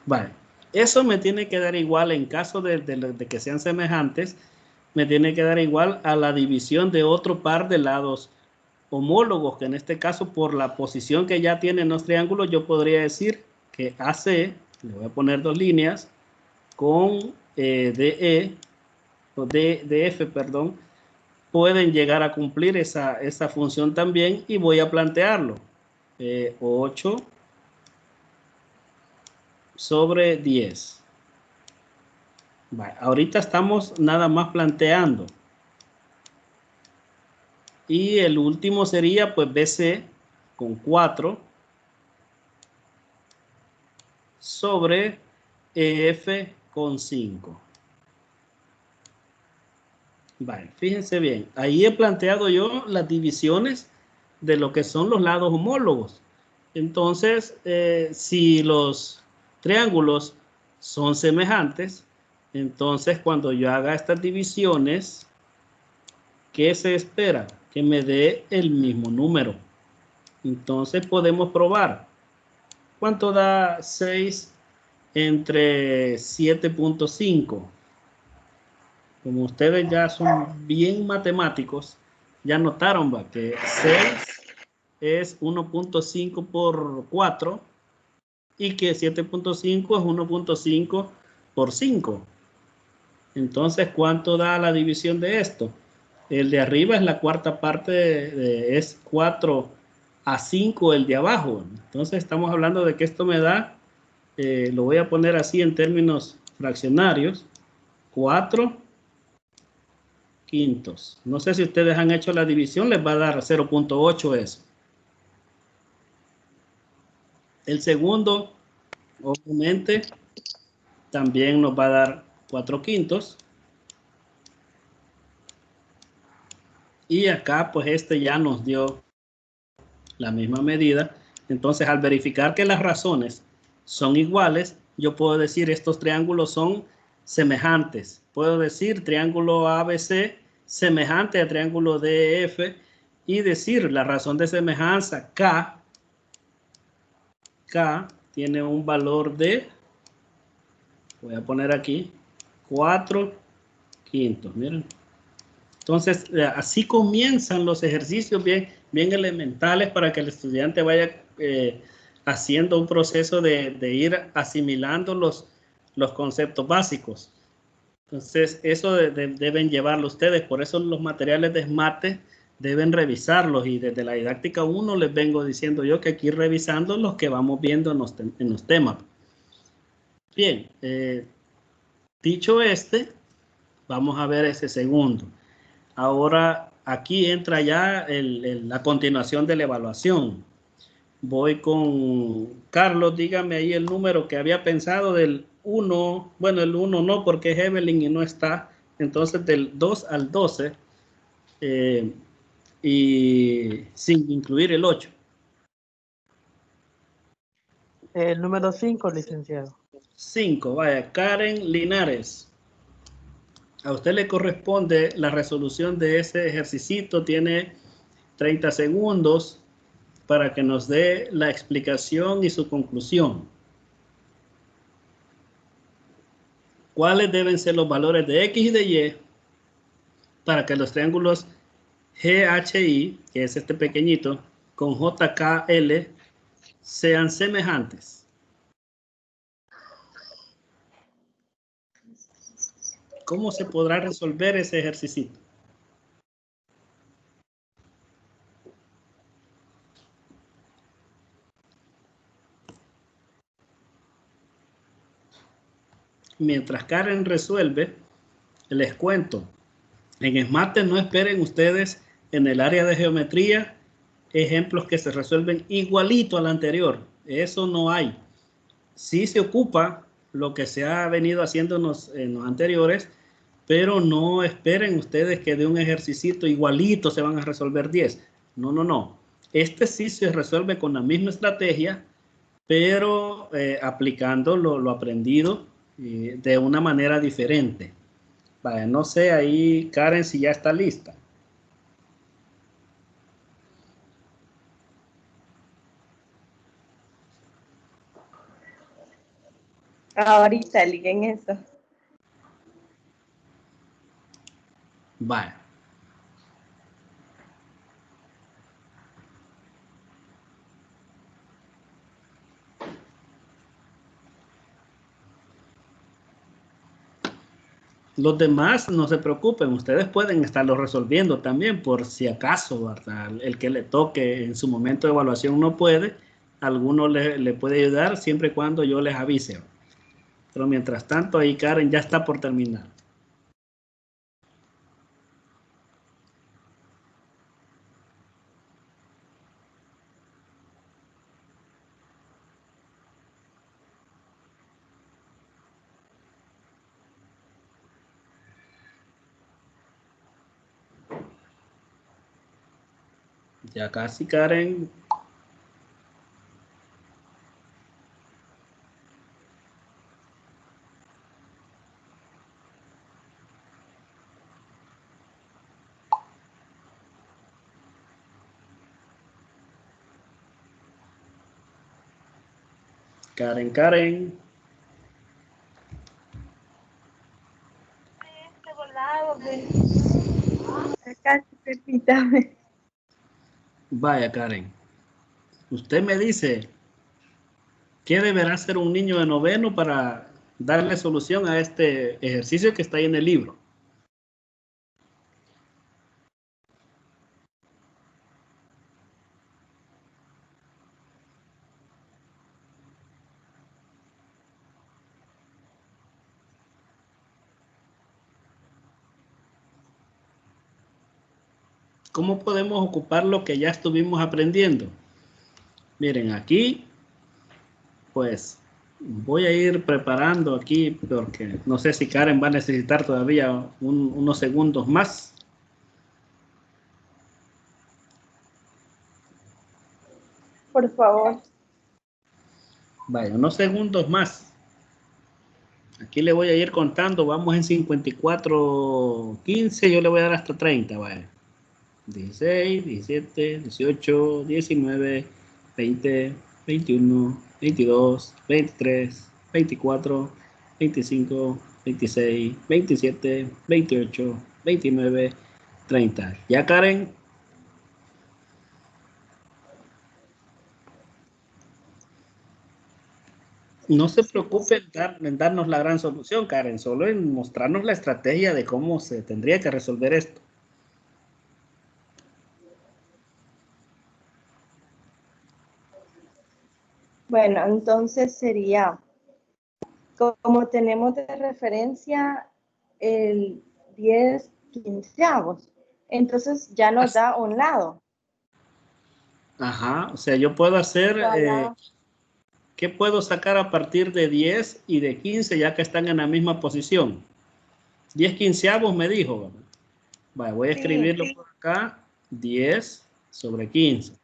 Vale, eso me tiene que dar igual, en caso de que sean semejantes, me tiene que dar igual a la división de otro par de lados homólogos, que en este caso, por la posición que ya tienen los triángulos, yo podría decir que AC, le voy a poner 2 líneas, con DE, o DF, perdón, pueden llegar a cumplir esa función también, y voy a plantearlo. 8 sobre 10. Vale, ahorita estamos nada más planteando. Y el último sería pues BC con 4 sobre EF con 5. Vale, fíjense bien, ahí he planteado yo las divisiones de lo que son los lados homólogos. Entonces, si los triángulos son semejantes, entonces cuando yo haga estas divisiones, ¿qué se espera? Que me dé el mismo número. Entonces podemos probar. ¿Cuánto da 6 entre 7.5? Como ustedes ya son bien matemáticos, ya notaron, ¿va?, que 6 es 1.5 por 4 y que 7.5 es 1.5 por 5. Entonces, ¿cuánto da la división de esto? El de arriba es la cuarta parte, es 4 a 5 el de abajo. Entonces estamos hablando de que esto me da, lo voy a poner así en términos fraccionarios, 4 quintos. No sé si ustedes han hecho la división, les va a dar 0.8 eso. El segundo, obviamente, también nos va a dar 4 quintos. Y acá, pues este ya nos dio la misma medida. Entonces, al verificar que las razones son iguales, yo puedo decir estos triángulos son semejantes. Puedo decir triángulo ABC semejante a triángulo DEF y decir la razón de semejanza K tiene un valor de, voy a poner aquí, 4 quintos. Miren. Entonces, así comienzan los ejercicios bien elementales para que el estudiante vaya haciendo un proceso de ir asimilando los conceptos básicos. Entonces, eso deben llevarlo ustedes. Por eso los materiales de SMATE deben revisarlos. Y desde la didáctica 1 les vengo diciendo yo que aquí revisando los que vamos viendo en los temas. Bien, dicho vamos a ver ese segundo. Ahora, aquí entra ya la continuación de la evaluación. Voy con Carlos, dígame ahí el número que había pensado del 1. Bueno, el 1 no, porque es Evelyn y no está. Entonces, del 2 al 12, y sin incluir el 8. El número 5, licenciado. 5, vaya, Karen Linares. A usted le corresponde la resolución de ese ejercicio. Tiene 30 segundos para que nos dé la explicación y su conclusión. ¿Cuáles deben ser los valores de X y de Y para que los triángulos GHI, que es este pequeñito, con JKL, sean semejantes? ¿Cómo se podrá resolver ese ejercicio? Mientras Karen resuelve, les cuento. En SMATE no esperen ustedes en el área de geometría ejemplos que se resuelven igualito al anterior. Eso no hay. Sí se ocupa lo que se ha venido haciendo en los anteriores, pero no esperen ustedes que de un ejercicio igualito se van a resolver 10. No, no, no. Este sí se resuelve con la misma estrategia, pero aplicando lo aprendido de una manera diferente. Vale, no sé ahí, Karen, si ya está lista. Ahorita liguen eso. Vale. Los demás no se preocupen, ustedes pueden estarlo resolviendo también por si acaso, ¿verdad? El que le toque en su momento de evaluación no puede, alguno le puede ayudar siempre y cuando yo les avise. Pero mientras tanto, ahí Karen ya está por terminar. Ya casi, Karen. Karen. Acá, permítame. Vaya, Karen. Usted me dice, ¿qué deberá hacer un niño de noveno para darle solución a este ejercicio que está ahí en el libro? ¿cómo podemos ocupar lo que ya estuvimos aprendiendo? Miren, aquí, pues, voy a ir preparando aquí porque no sé si Karen va a necesitar todavía unos segundos más. Por favor. Vaya, unos segundos más. Aquí le voy a ir contando, vamos en 54:15, yo le voy a dar hasta 30, vaya. 16, 17, 18, 19, 20, 21, 22, 23, 24, 25, 26, 27, 28, 29, 30. ¿Ya, Karen? No se preocupe en darnos la gran solución, Karen, solo en mostrarnos la estrategia de cómo se tendría que resolver esto. Bueno, entonces sería, como tenemos de referencia el 10/15, entonces ya nos da un lado. Ajá, o sea, yo puedo hacer, Igual ¿qué puedo sacar a partir de 10 y de 15 ya que están en la misma posición? 10/15 me dijo, ¿verdad? Vale, voy a escribirlo por acá, 10 sobre 15.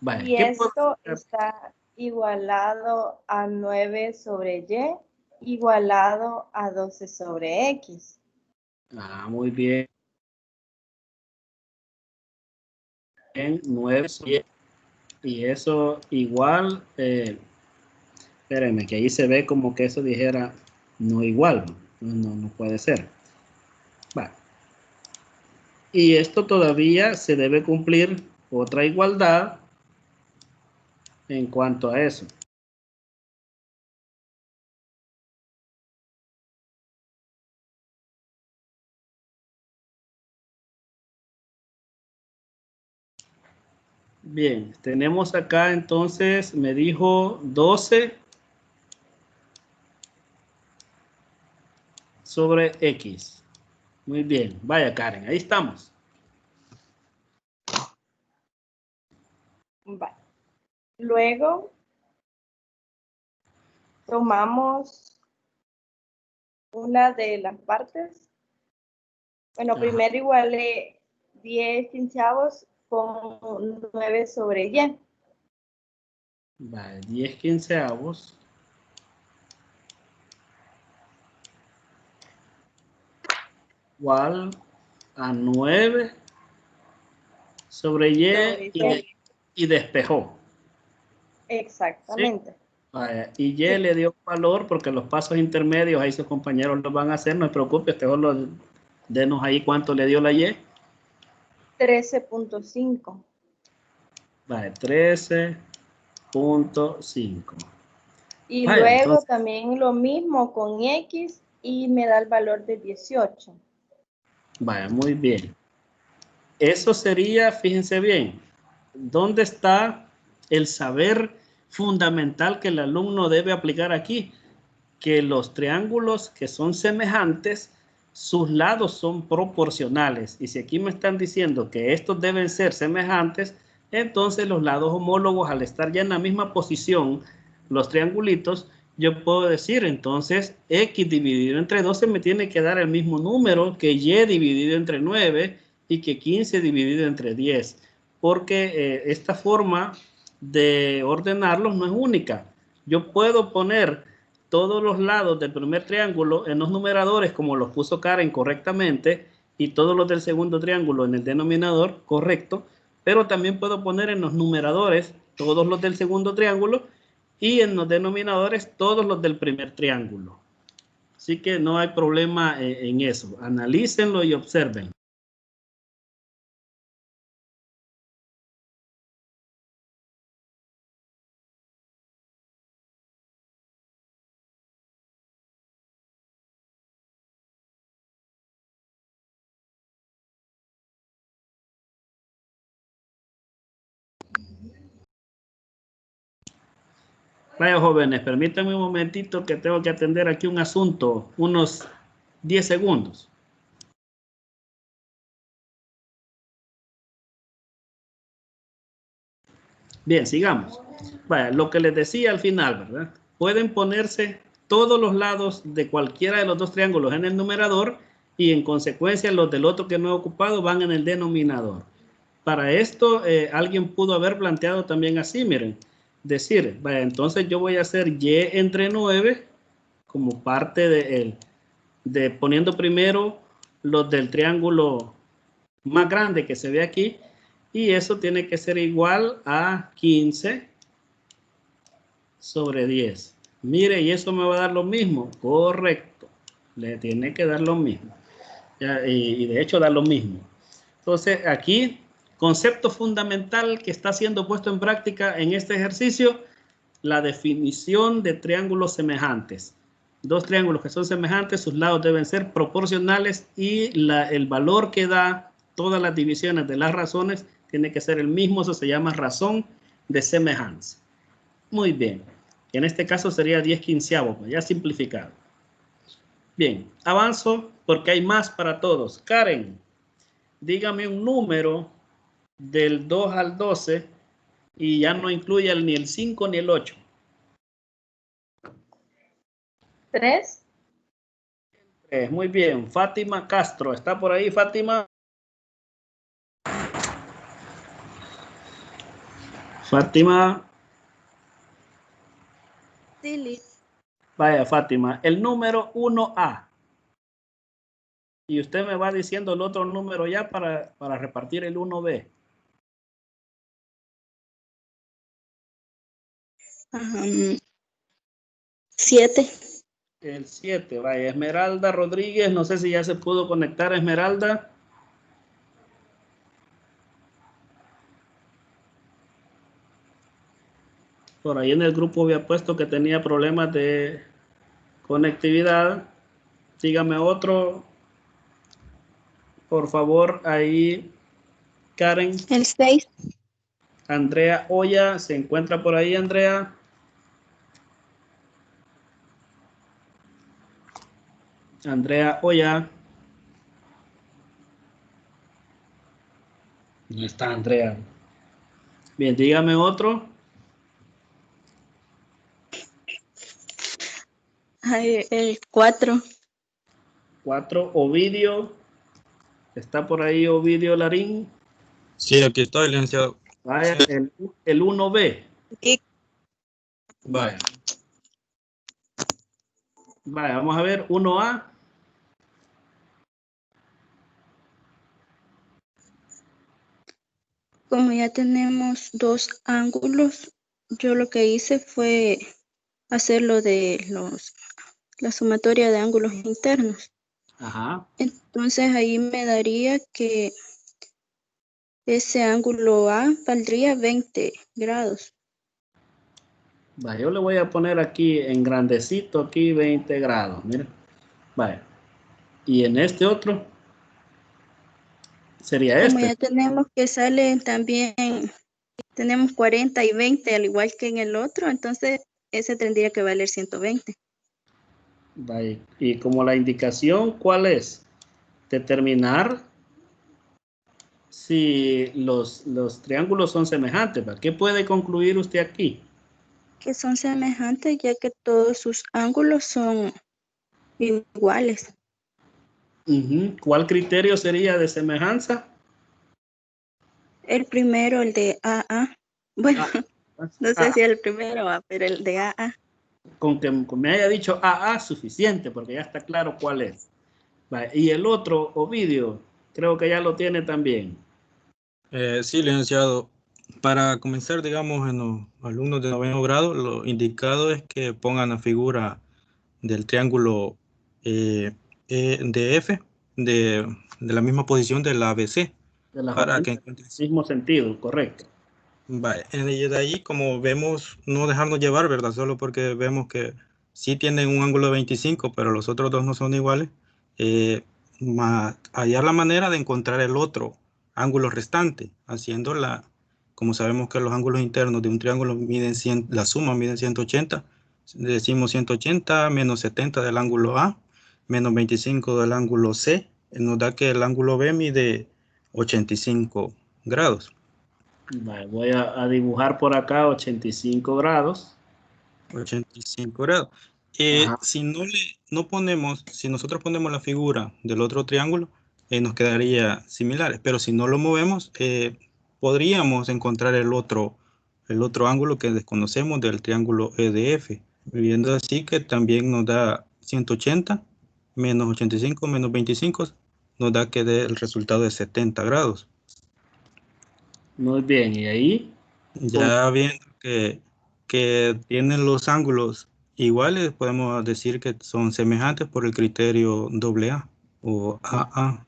Vale, y ¿qué puedo esto hacer? está igualado a 9 sobre Y, igualado a 12 sobre X. Ah, muy bien. 9 sobre y eso igual, espérenme, que ahí se ve como que eso dijera no igual, no puede ser. Vale. Y esto todavía se debe cumplir otra igualdad en cuanto a eso. Bien, tenemos acá entonces, me dijo 12 sobre X. Muy bien, vaya Karen, ahí estamos. Vale. Luego tomamos una de las partes. Bueno, primero igualé 10/15 con 9 sobre Y. Vale, 10/15 igual a 9 sobre Y y despejó. Exactamente. ¿Sí? Vaya, y Y le dio valor porque los pasos intermedios ahí sus compañeros los van a hacer, no se preocupe, solo denos ahí cuánto le dio la Y. 13.5. Vale, 13.5. Y Vaya, luego entonces, también lo mismo con X y me da el valor de 18. vaya, muy bien. Eso sería, fíjense bien, ¿dónde está el saber fundamental que el alumno debe aplicar aquí? Que los triángulos que son semejantes, sus lados son proporcionales. Y si aquí me están diciendo que estos deben ser semejantes, entonces los lados homólogos, al estar ya en la misma posición, los triangulitos, yo puedo decir, entonces, X dividido entre 12 me tiene que dar el mismo número que Y dividido entre 9 y que 15 dividido entre 10. Porque esta forma de ordenarlos no es única. Yo puedo poner todos los lados del primer triángulo en los numeradores como los puso Karen correctamente y todos los del segundo triángulo en el denominador correcto, pero también puedo poner en los numeradores todos los del segundo triángulo y en los denominadores todos los del primer triángulo. Así que no hay problema en eso. Analícenlo y observen. Vaya jóvenes, permítanme un momentito que tengo que atender aquí un asunto, unos 10 segundos. Bien, sigamos. Vaya, lo que les decía al final, ¿verdad? Pueden ponerse todos los lados de cualquiera de los dos triángulos en el numerador y en consecuencia los del otro que no he ocupado van en el denominador. Para esto, alguien pudo haber planteado también así, miren. Decir, vaya, entonces yo voy a hacer y entre 9 como parte de poniendo primero los del triángulo más grande que se ve aquí, y eso tiene que ser igual a 15 sobre 10. Mire, y eso me va a dar lo mismo. Correcto. Le tiene que dar lo mismo. Ya, y de hecho da lo mismo. Entonces, aquí, concepto fundamental que está siendo puesto en práctica en este ejercicio, la definición de triángulos semejantes. Dos triángulos que son semejantes, sus lados deben ser proporcionales y el valor que da todas las divisiones de las razones tiene que ser el mismo, eso se llama razón de semejanza. Muy bien, en este caso sería 10/15, ya simplificado. Bien, avanzo porque hay más para todos. Karen, dígame un número del 2 al 12 y ya no incluye ni el 5 ni el 8. 3. Muy bien, Fátima Castro, ¿está por ahí, Fátima? Fátima. Sí, Vaya, Fátima, el número 1A. Y usted me va diciendo el otro número ya para repartir el 1B. 7. El 7, vaya, Esmeralda Rodríguez, no sé si ya se pudo conectar Esmeralda. Por ahí en el grupo había puesto que tenía problemas de conectividad. Sígame otro, por favor, ahí, Karen. El 6. Andrea Oya, ¿se encuentra por ahí, Andrea? Andrea Oya. No está Andrea. Bien, dígame otro. El 4. 4, Ovidio. ¿Está por ahí Ovidio Larín? Sí, aquí estoy, licenciado. Vaya, el 1B. Vaya. Vaya, vamos a ver, 1A. Como ya tenemos dos ángulos, yo lo que hice fue hacer lo de la sumatoria de ángulos internos. Ajá. Entonces ahí me daría que ese ángulo A valdría 20 grados. Vaya, yo le voy a poner aquí en grandecito, aquí 20 grados, mira. Vaya. Y en este otro sería Como este. ya tenemos que salen también, tenemos 40 y 20 al igual que en el otro, entonces ese tendría que valer 120. Vaya. Y como la indicación, ¿cuál es? Determinar si los triángulos son semejantes. ¿Verdad? ¿Qué puede concluir usted aquí? Que son semejantes ya que todos sus ángulos son iguales. ¿Cuál criterio sería de semejanza? El primero, el de AA. Bueno, no sé si el primero, pero el de AA. Con que me haya dicho AA, suficiente, porque ya está claro cuál es. Vale. Y el otro, Ovidio, creo que ya lo tiene también. Sí, licenciado. Para comenzar, digamos, en los alumnos de 9º grado, lo indicado es que pongan la figura del triángulo de F, de la misma posición de la ABC. De la Para que mismo sentido, correcto. Vale. Y de ahí, como vemos, no dejarnos llevar, ¿verdad? Solo porque vemos que sí tienen un ángulo de 25, pero los otros dos no son iguales. Hallar la manera de encontrar el otro ángulo restante, haciendo como sabemos que los ángulos internos de un triángulo miden 100, la suma mide 180, decimos 180 menos 70 del ángulo A, menos 25 del ángulo C, nos da que el ángulo B mide 85 grados. Vale, voy a dibujar por acá 85 grados. 85 grados. Si si nosotros ponemos la figura del otro triángulo, nos quedaría similares, pero si no lo movemos, podríamos encontrar el otro ángulo que desconocemos del triángulo EDF, viendo así que también nos da 180 menos 85 menos 25, nos da que dé el resultado de 70 grados. Muy bien, y ahí ya viendo que tienen los ángulos iguales, podemos decir que son semejantes por el criterio AA o AA.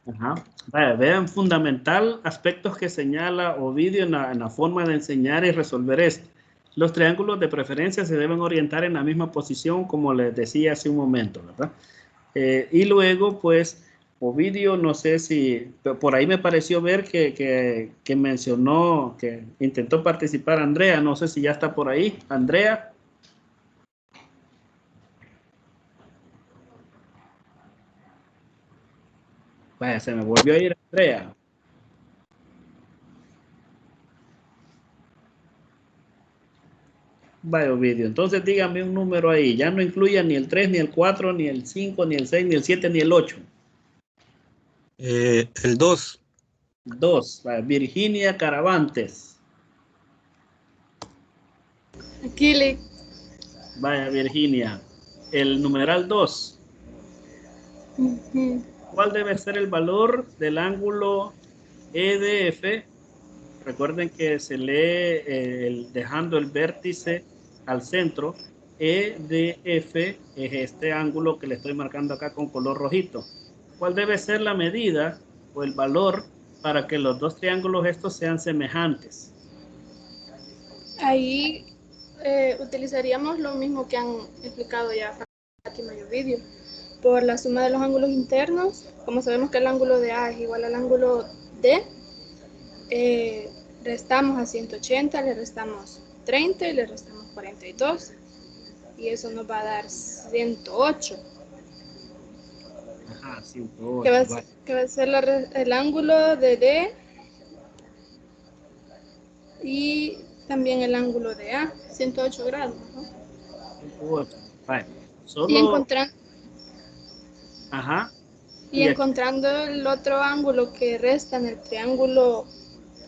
Ajá. Vaya, vean, fundamental aspectos que señala Ovidio en la forma de enseñar y resolver esto. Los triángulos de preferencia se deben orientar en la misma posición, como les decía hace un momento, ¿verdad? Y luego, pues, Ovidio, no sé si, por ahí me pareció ver que mencionó, que intentó participar Andrea, no sé si ya está por ahí. Andrea. Vaya, se me volvió a ir Andrea. Vaya, Ovidio, entonces dígame un número ahí, ya no incluya ni el 3, ni el 4, ni el 5, ni el 6, ni el 7, ni el 8. El 2. 2, vaya, Virginia Caravantes. Aquí. Vaya, Virginia, el numeral 2. ¿Cuál debe ser el valor del ángulo EDF? Recuerden que se lee dejando el vértice al centro. EDF es este ángulo que le estoy marcando acá con color rojito. ¿Cuál debe ser la medida o el valor para que los dos triángulos estos sean semejantes? Ahí utilizaríamos lo mismo que han explicado ya Fátima y Ovidio. Por la suma de los ángulos internos, como sabemos que el ángulo de A es igual al ángulo D, restamos a 180, le restamos 30 y le restamos 42. Y eso nos va a dar 108. Ajá, 108. Que va a ser el ángulo de D y también el ángulo de A, 108 grados, ¿no? 108. Vale. Solo... Y encontrando... Ajá. Y encontrando el otro ángulo que resta en el triángulo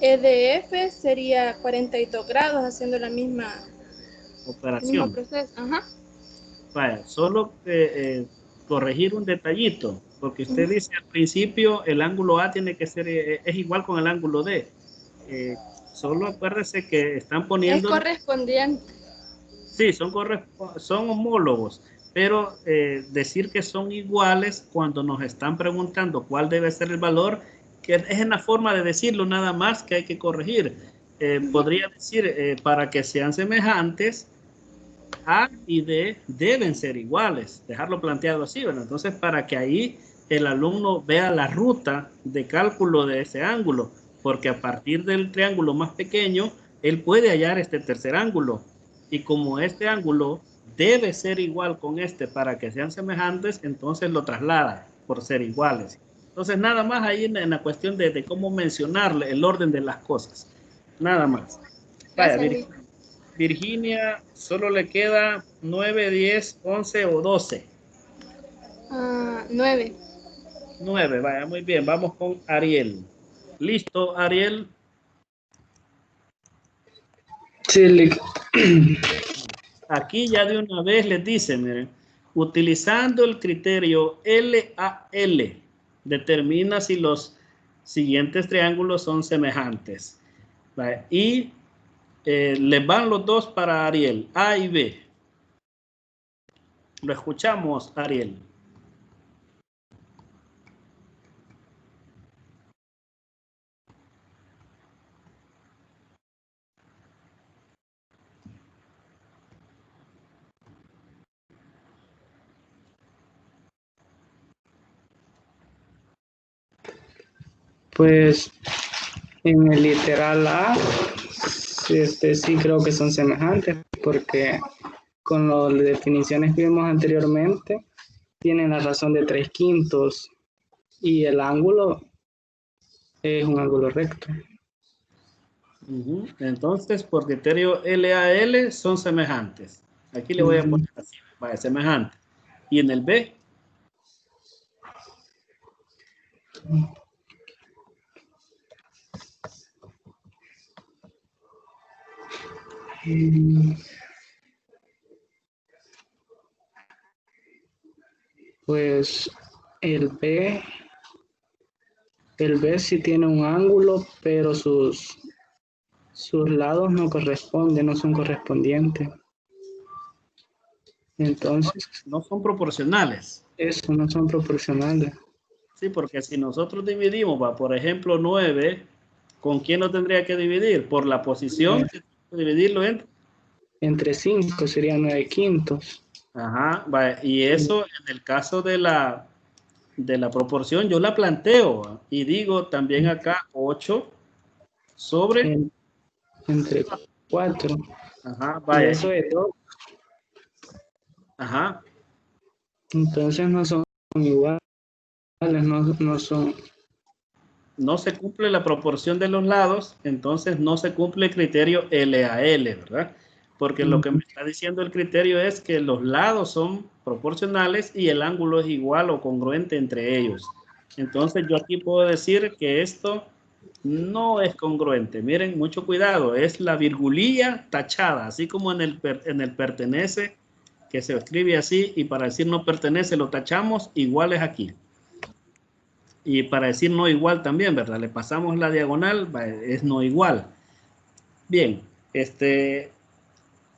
EDF sería 42 grados, haciendo la misma operación. El mismo proceso. Ajá. Vaya, solo corregir un detallito, porque usted dice al principio el ángulo A tiene que ser, es igual con el ángulo D. Solo acuérdese que están poniendo... Es correspondiente. Sí, son homólogos, pero decir que son iguales cuando nos están preguntando cuál debe ser el valor, que es en la forma de decirlo nada más que hay que corregir. Podría decir, para que sean semejantes, A y D deben ser iguales, dejarlo planteado así, ¿verdad? Entonces, para que ahí el alumno vea la ruta de cálculo de ese ángulo, porque a partir del triángulo más pequeño, él puede hallar este tercer ángulo. Y como este ángulo debe ser igual con este para que sean semejantes, entonces lo traslada por ser iguales. Entonces, nada más ahí en la cuestión de cómo mencionarle el orden de las cosas. Nada más. Vaya, Virginia, solo le queda 9, 10, 11 o 12. 9. 9, vaya, muy bien. Vamos con Ariel. ¿Listo, Ariel? Sí. Aquí ya de una vez les dice, miren, utilizando el criterio LAL, determina si los siguientes triángulos son semejantes. Vaya, y les van los dos para Ariel, A y B. Lo escuchamos, Ariel. Pues en el literal A, sí creo que son semejantes, porque con las definiciones que vimos anteriormente, tienen la razón de 3/5 y el ángulo es un ángulo recto. Entonces, por criterio LAL son semejantes. Aquí le voy a poner así, vaya, semejante. Y en el B. Pues el B sí tiene un ángulo, pero sus lados no corresponden, no son correspondientes. Entonces, no son proporcionales. Eso, no son proporcionales. Sí, porque si nosotros dividimos, por ejemplo, 9, ¿con quién lo tendría que dividir? Por la posición, dividirlo entre 5 sería 9 quintos. Ajá, vale. Y eso en el caso de la proporción, yo la planteo y digo también acá 8 sobre... entre 4. Ajá, vaya. Y eso es 2. Ajá. Entonces no son iguales, no son... No se cumple la proporción de los lados, entonces no se cumple el criterio LAL, ¿verdad? Porque lo que me está diciendo el criterio es que los lados son proporcionales y el ángulo es igual o congruente entre ellos. Entonces yo aquí puedo decir que esto no es congruente. Miren, mucho cuidado, es la virgulilla tachada, así como en el pertenece, que se escribe así, y para decir no pertenece lo tachamos, igual es aquí. Y para decir no igual también, ¿verdad? Le pasamos la diagonal, es no igual. Bien,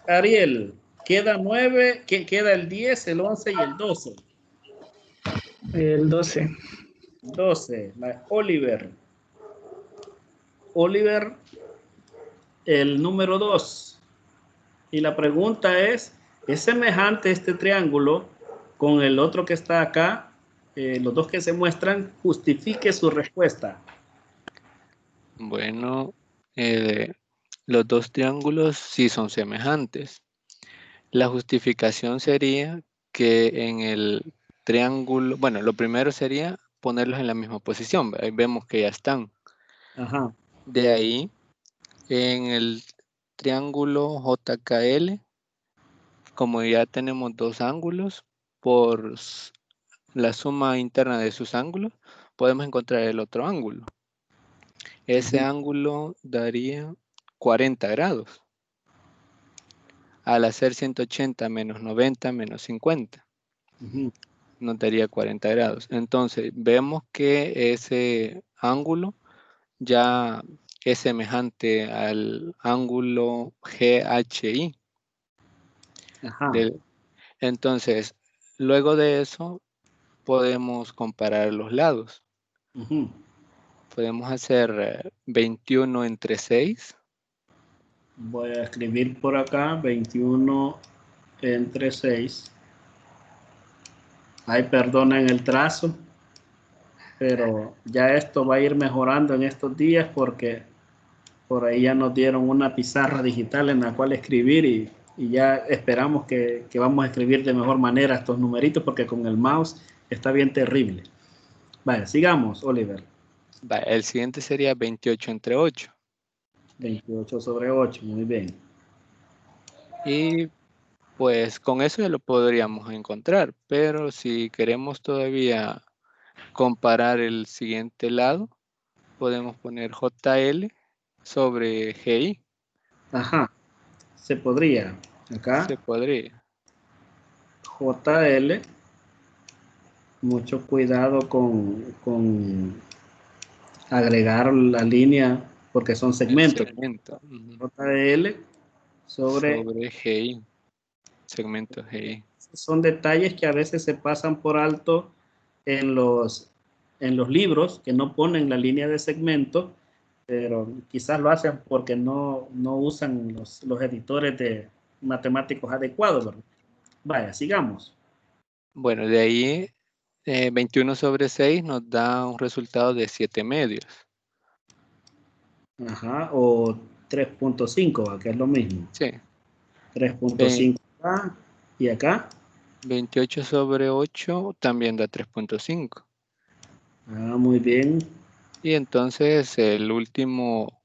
Ariel, queda 9, queda el 10, el 11 y el 12. El 12. 12, Oliver. Oliver, el número 2. Y la pregunta ¿es semejante este triángulo con el otro que está acá? Los dos que se muestran, justifique su respuesta. Bueno, los dos triángulos sí son semejantes. La justificación sería que en el triángulo, bueno, lo primero sería ponerlos en la misma posición. Ahí vemos que ya están. Ajá. De ahí, en el triángulo JKL, como ya tenemos dos ángulos, por la suma interna de sus ángulos, podemos encontrar el otro ángulo. Ese ángulo daría 40 grados. Al hacer 180 menos 90 menos 50, nos daría 40 grados. Entonces, vemos que ese ángulo ya es semejante al ángulo GHI. Ajá. Entonces, luego de eso, podemos comparar los lados. Podemos hacer 21 entre 6. Voy a escribir por acá 21 entre 6. Ay, perdonen el trazo, pero ya esto va a ir mejorando en estos días porque por ahí ya nos dieron una pizarra digital en la cual escribir y ya esperamos que vamos a escribir de mejor manera estos numeritos porque con el mouse está bien terrible. Vale, sigamos, Oliver. Vale, el siguiente sería 28 entre 8. 28 sobre 8, muy bien. Y pues con eso ya lo podríamos encontrar, pero si queremos todavía comparar el siguiente lado, podemos poner JL sobre GI. Ajá, se podría. Acá. Se podría. JL, mucho cuidado con agregar la línea porque son segmentos. Segmento. JL sobre GI. Segmento GI. Son detalles que a veces se pasan por alto en los libros, que no ponen la línea de segmento, pero quizás lo hacen porque no usan los editores de matemáticos adecuados, ¿verdad? Vaya, sigamos. Bueno, de ahí 21 sobre 6 nos da un resultado de 7 medios. Ajá, o 3.5, que es lo mismo. Sí. 3.5 acá y acá. 28 sobre 8 también da 3.5. Ah, muy bien. Y entonces el último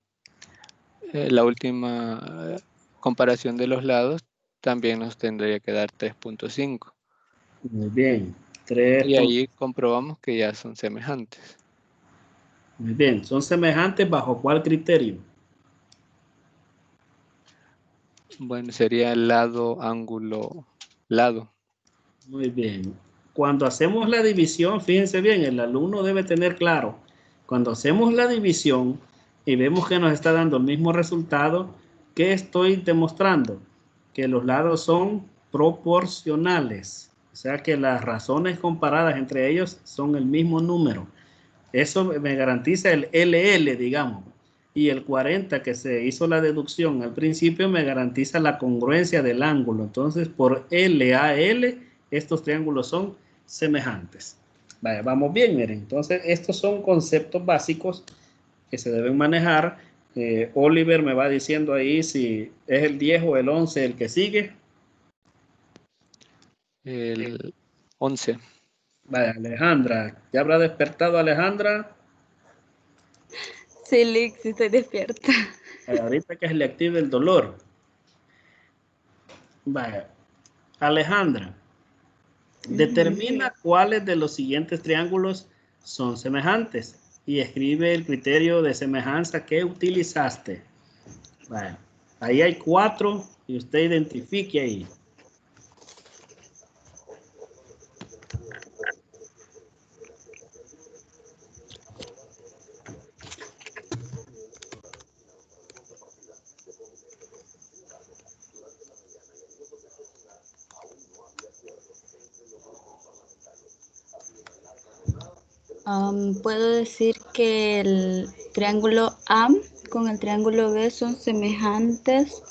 La última comparación de los lados también nos tendría que dar 3.5. Muy bien. 3. Y ahí comprobamos que ya son semejantes. Muy bien. ¿Son semejantes bajo cuál criterio? Bueno, sería lado, ángulo, lado. Muy bien. Cuando hacemos la división, fíjense bien, el alumno debe tener claro, cuando hacemos la división y vemos que nos está dando el mismo resultado, ¿qué estoy demostrando? Que los lados son proporcionales. O sea que las razones comparadas entre ellos son el mismo número. Eso me garantiza el LL, digamos. Y el 40 que se hizo la deducción al principio me garantiza la congruencia del ángulo. Entonces, por LAL, estos triángulos son semejantes. Vaya, vamos bien, miren. Entonces, estos son conceptos básicos que se deben manejar. Oliver me va diciendo ahí si es el 10 o el 11 el que sigue. El 11. Vaya, Alejandra. ¿Ya habrá despertado Alejandra? Sí, Lick, sí estoy despierta. Ahorita que se le active el dolor. Vaya. Alejandra, determina cuáles de los siguientes triángulos son semejantes y escribe el criterio de semejanza que utilizaste. Vaya. Ahí hay 4 y usted identifique ahí. Puedo decir que el triángulo A con el triángulo B son semejantes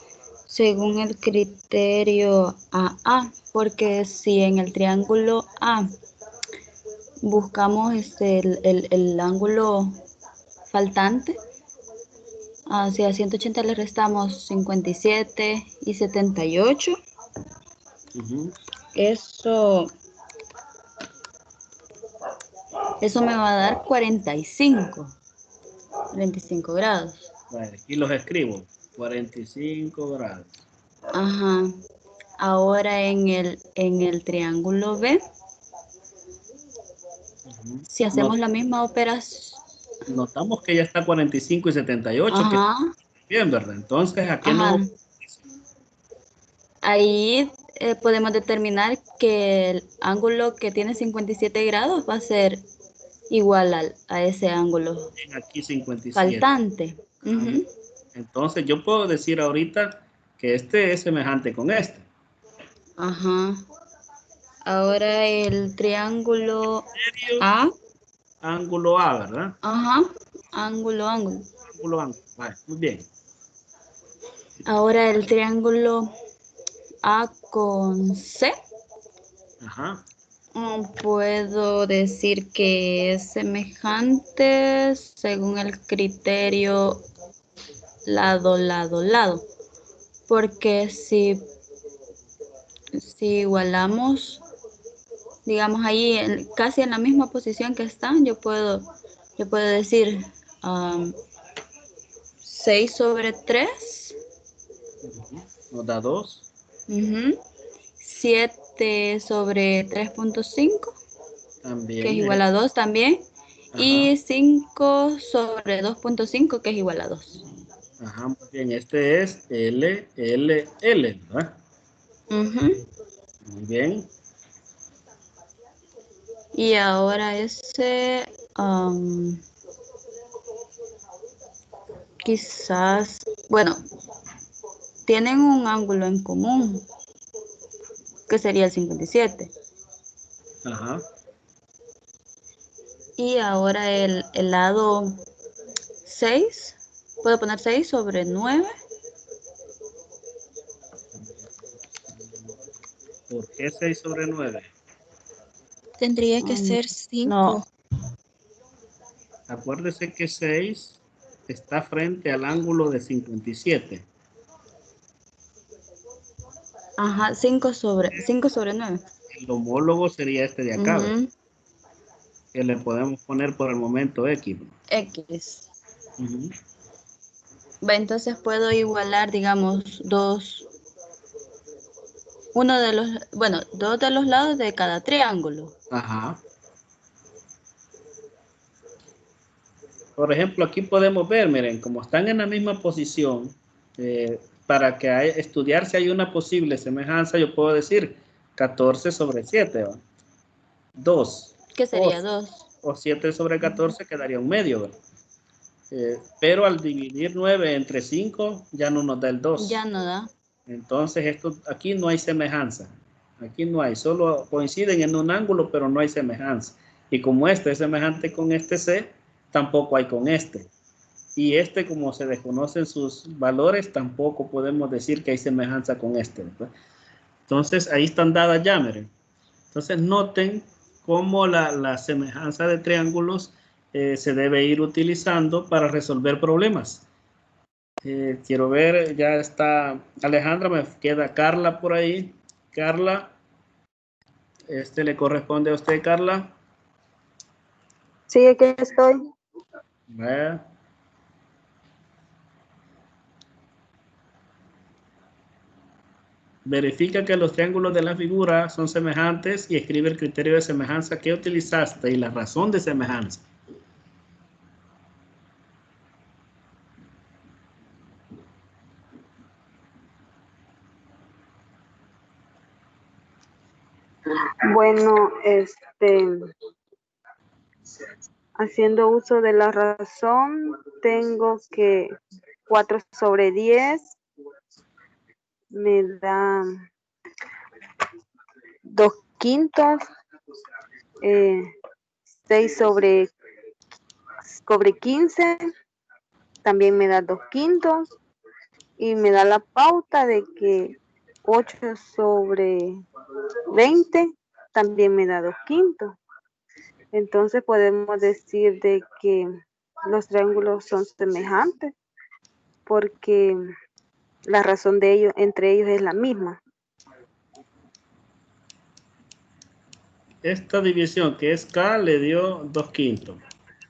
según el criterio AA, porque si en el triángulo A buscamos el ángulo faltante, si a 180 le restamos 57 y 78, eso me va a dar 45 grados. Bueno, aquí los escribo, 45 grados. Ajá. Ahora en el triángulo B, si hacemos la misma operación. Notamos que ya está 45 y 78. Ajá. Que bien, ¿verdad? Entonces, ¿a qué no? Ahí podemos determinar que el ángulo que tiene 57 grados va a ser igual a ese ángulo aquí 57. faltante. Entonces yo puedo decir ahorita que este es semejante con este. Ajá. Ahora el triángulo A. Ángulo A, ¿verdad? Ajá. Ángulo. Vale, muy bien. Ahora el triángulo A con C. Ajá. Puedo decir que es semejante según el criterio lado. Porque si igualamos, digamos ahí casi en la misma posición que están, yo puedo decir 6 sobre 3. Nos da 2. 7 sobre 3.5. También. Que es igual a 2 también. Ajá. Y 5 sobre 2.5, que es igual a 2. Ajá, muy bien. Este es L, ¿verdad? Muy bien. Y ahora ese, quizás, bueno, tienen un ángulo en común, que sería el 57. Ajá. Y ahora el lado 6, puedo poner 6 sobre 9. ¿Por qué 6 sobre 9? Tendría que ser 5. No. Acuérdese que 6 está frente al ángulo de 57. Ajá, 5 sobre 9. El homólogo sería este de acá, que le podemos poner por el momento X. X. Entonces puedo igualar, digamos, dos de los lados de cada triángulo. Ajá. Por ejemplo, aquí podemos ver, miren, como están en la misma posición, para que estudiar si hay una posible semejanza, yo puedo decir 14 sobre 7, ¿va? 2. ¿Qué sería 2? O 7 sobre 14 quedaría un medio, ¿verdad? Pero al dividir 9 entre 5 ya no nos da el 2. Ya no da. Entonces aquí no hay semejanza. Aquí no hay, solo coinciden en un ángulo, pero no hay semejanza. Y como este es semejante con este C, tampoco hay con este. Y este, como se desconocen sus valores, tampoco podemos decir que hay semejanza con este, ¿verdad? Entonces ahí están dadas ya, miren. Entonces noten cómo la semejanza de triángulos se debe ir utilizando para resolver problemas. Quiero ver, ya está Alejandra, me queda Carla por ahí. Carla, le corresponde a usted, Carla. Sí, aquí estoy. Vaya. Verifica que los triángulos de la figura son semejantes y escribe el criterio de semejanza que utilizaste y la razón de semejanza. Bueno, haciendo uso de la razón, tengo que 4 sobre 10 me da 2/5, 6 sobre 15 también me da 2/5 y me da la pauta de que 8 sobre 20 también me da 2/5. Entonces podemos decir de que los triángulos son semejantes porque la razón de ellos, entre ellos, es la misma. Esta división que es K le dio 2/5.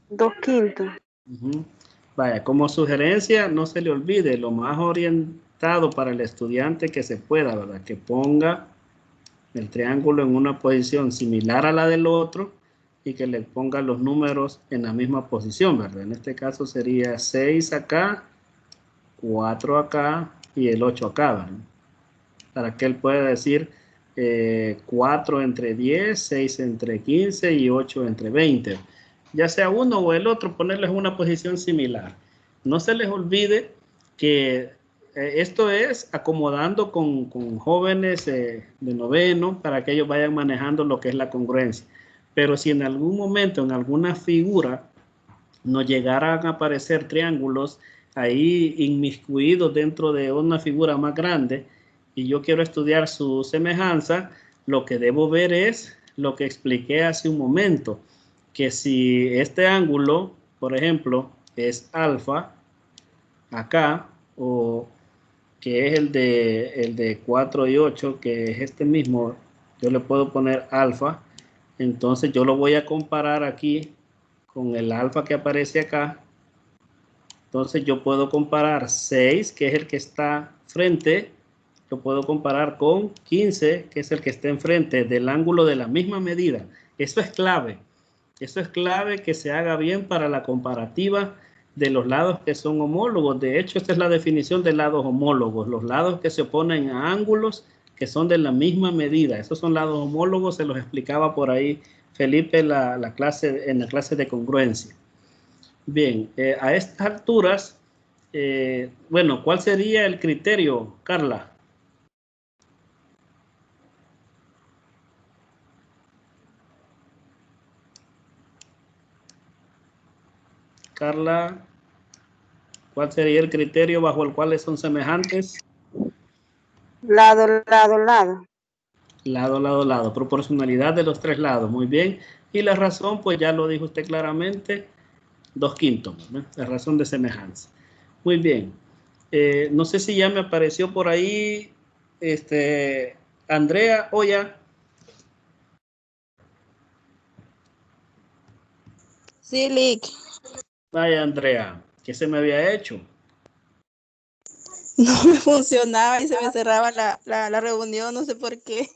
2/5. Vaya, como sugerencia, no se le olvide lo más orientado para el estudiante que se pueda, ¿verdad? Que ponga el triángulo en una posición similar a la del otro y que le ponga los números en la misma posición, ¿verdad? En este caso sería 6 acá, 4 acá y el 8 acá, ¿verdad? Para que él pueda decir 4 entre 10, 6 entre 15 y 8 entre 20. Ya sea uno o el otro, ponerles una posición similar. No se les olvide que esto es acomodando con jóvenes de noveno para que ellos vayan manejando lo que es la congruencia. Pero si en algún momento, en alguna figura, nos llegaran a aparecer triángulos ahí inmiscuidos dentro de una figura más grande y yo quiero estudiar su semejanza, lo que debo ver es lo que expliqué hace un momento, que si este ángulo, por ejemplo, es alfa, acá, o que es el de 4 y 8, que es este mismo, yo le puedo poner alfa, entonces yo lo voy a comparar aquí con el alfa que aparece acá. Entonces yo puedo comparar 6, que es el que está frente, lo puedo comparar con 15, que es el que está enfrente del ángulo de la misma medida. Eso es clave. Eso es clave que se haga bien para la comparativa de los lados que son homólogos. De hecho, esta es la definición de lados homólogos. Los lados que se oponen a ángulos que son de la misma medida. Esos son lados homólogos, se los explicaba por ahí Felipe en la clase de congruencia. Bien, a estas alturas, bueno, ¿cuál sería el criterio, Carla? Carla, ¿cuál sería el criterio bajo el cual son semejantes? Lado, lado, lado. Lado, lado, lado. Proporcionalidad de los tres lados. Muy bien. Y la razón, pues ya lo dijo usted claramente, 2/5, ¿no? La razón de semejanza. Muy bien. No sé si ya me apareció por ahí Andrea Oya. Sí, Lick. Vaya, Andrea, ¿qué se me había hecho? no me funcionaba y se me cerraba la reunión, no sé por qué.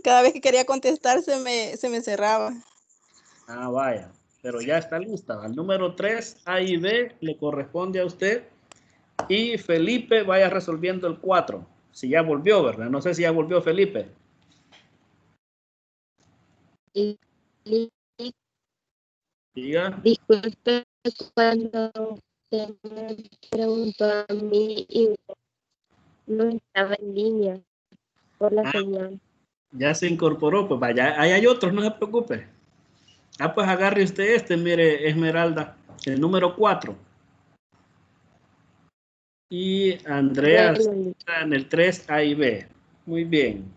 Cada vez que quería contestar se me cerraba. Ah, vaya, pero ya está lista. Al número 3, A y B, le corresponde a usted. Y Felipe vaya resolviendo el 4. Si ya volvió, ¿verdad? No sé si ya volvió Felipe. Y Diga. disculpe cuando se me preguntó a mí y no estaba en línea por la señal. Ya se incorporó, pues vaya, ahí hay otros, no se preocupe. Ah, pues agarre usted este, mire, Esmeralda, el número 4. Y Andrea Bueno, está en el 3, A y B. Muy bien.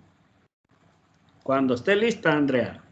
Cuando esté lista, Andrea.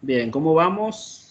Bien, ¿cómo vamos?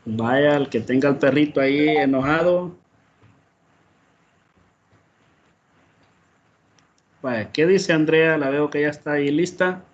Vaya, el que tenga el perrito ahí enojado. Vaya, ¿qué dice Andrea? La veo que ya está ahí lista.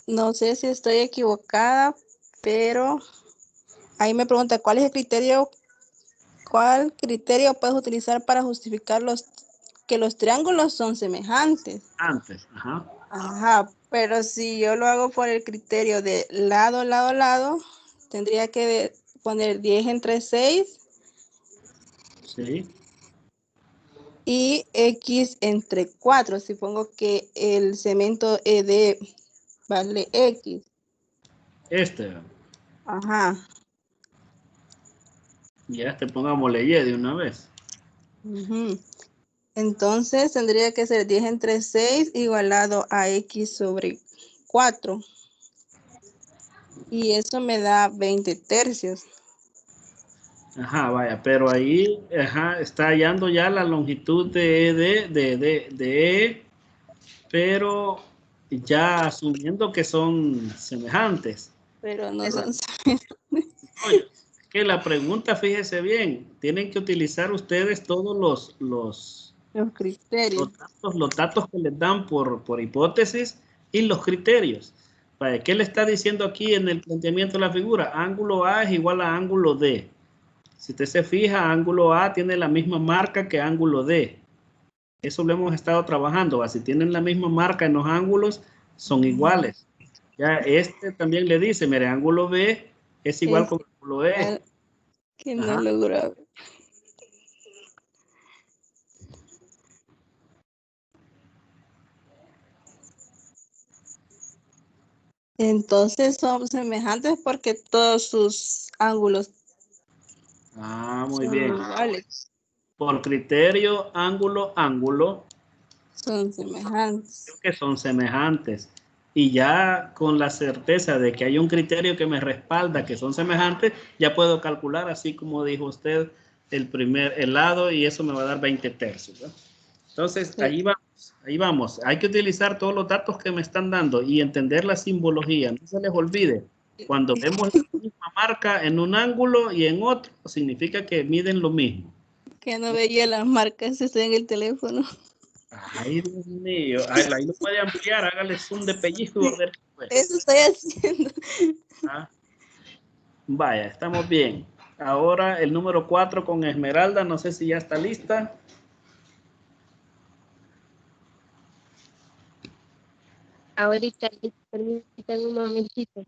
No sé si estoy equivocada, pero ahí me pregunta cuál criterio puedes utilizar para justificar que los triángulos son semejantes. Antes, ajá. Ajá, pero si yo lo hago por el criterio de lado, lado, lado, tendría que poner 10 entre 6 Sí. y X entre 4. Si pongo que el cemento ED vale X. Este. Ajá. Ya pongámosle Y de una vez. Entonces tendría que ser 10 entre 6 igualado a X sobre 4. Y eso me da 20 tercios. Ajá, vaya, pero ahí está hallando ya la longitud de E, pero ya asumiendo que son semejantes. Pero no son Oye, que la pregunta, fíjese bien, tienen que utilizar ustedes todos los criterios. Los datos que les dan por hipótesis y los criterios. ¿Qué le está diciendo aquí en el planteamiento de la figura? Ángulo A es igual a ángulo D. Si usted se fija, ángulo A tiene la misma marca que ángulo D. Eso lo hemos estado trabajando. Si tienen la misma marca en los ángulos, son iguales. Ya este también le dice, mire, ángulo B es igual con ángulo E. Que no logró. Entonces son semejantes porque todos sus ángulos muy son bien. iguales. Por criterio, ángulo, ángulo. Son semejantes. Que son semejantes. Y ya con la certeza de que hay un criterio que me respalda que son semejantes, ya puedo calcular, así como dijo usted, el lado, y eso me va a dar 20 tercios, ¿no? Entonces, sí. Ahí vamos. Hay que utilizar todos los datos que me están dando y entender la simbología. No se les olvide. Cuando vemos la misma marca en un ángulo y en otro, significa que miden lo mismo. Que no veía las marcas, está en el teléfono. Ay, Dios mío. Ahí lo puede ampliar, hágale zoom de pellizco y a ver. Eso estoy haciendo. Vaya, estamos bien. Ahora el número 4 con Esmeralda, no sé si ya está lista. Ahorita, permítanme un momentito.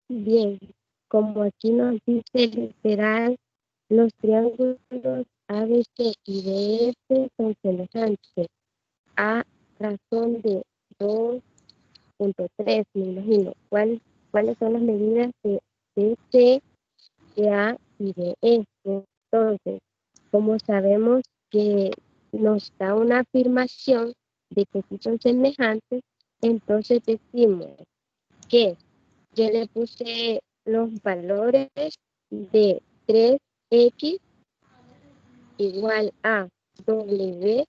Bien, como aquí nos dice literal, los triángulos ABC y DF son semejantes a razón de 2.3, me imagino. ¿Cuáles son las medidas de C, de A y de E? Entonces, como sabemos que nos da una afirmación de que sí son semejantes, entonces decimos que yo le puse los valores de 3x igual a w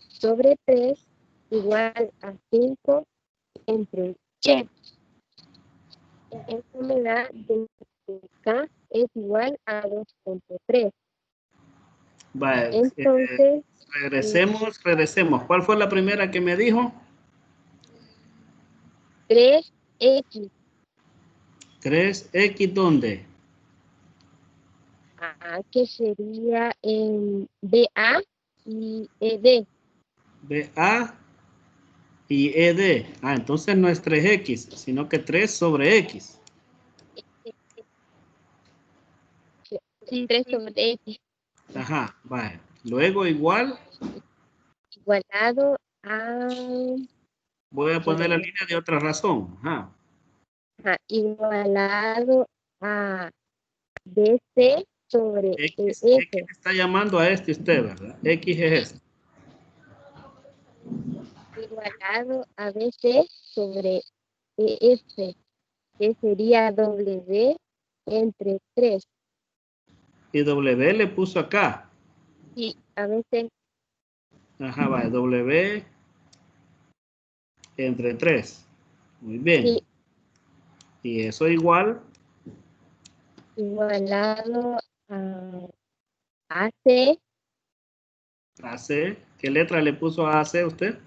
sobre 3 igual a 5 entre y. Esto me da que k es igual a 2.3. Vale, entonces, regresemos. ¿Cuál fue la primera que me dijo? 3x. 3x, ¿dónde? Que sería en BA y ED. BA y ED. Entonces no es 3x, sino que 3 sobre x. Sí, 3 sobre x. Ajá, vale. Luego igual. Igualado a... Voy a poner la línea de otra razón. Igualado a BC sobre X. EF. X está llamando a este usted, ¿verdad? X es este. Igualado a BC sobre EF, que sería W entre 3. Y W le puso acá. Sí, a BC. Ajá, vale. W entre 3. Muy bien. Sí. Y eso igual. Igualado a AC. AC. ¿Qué letra le puso a AC usted?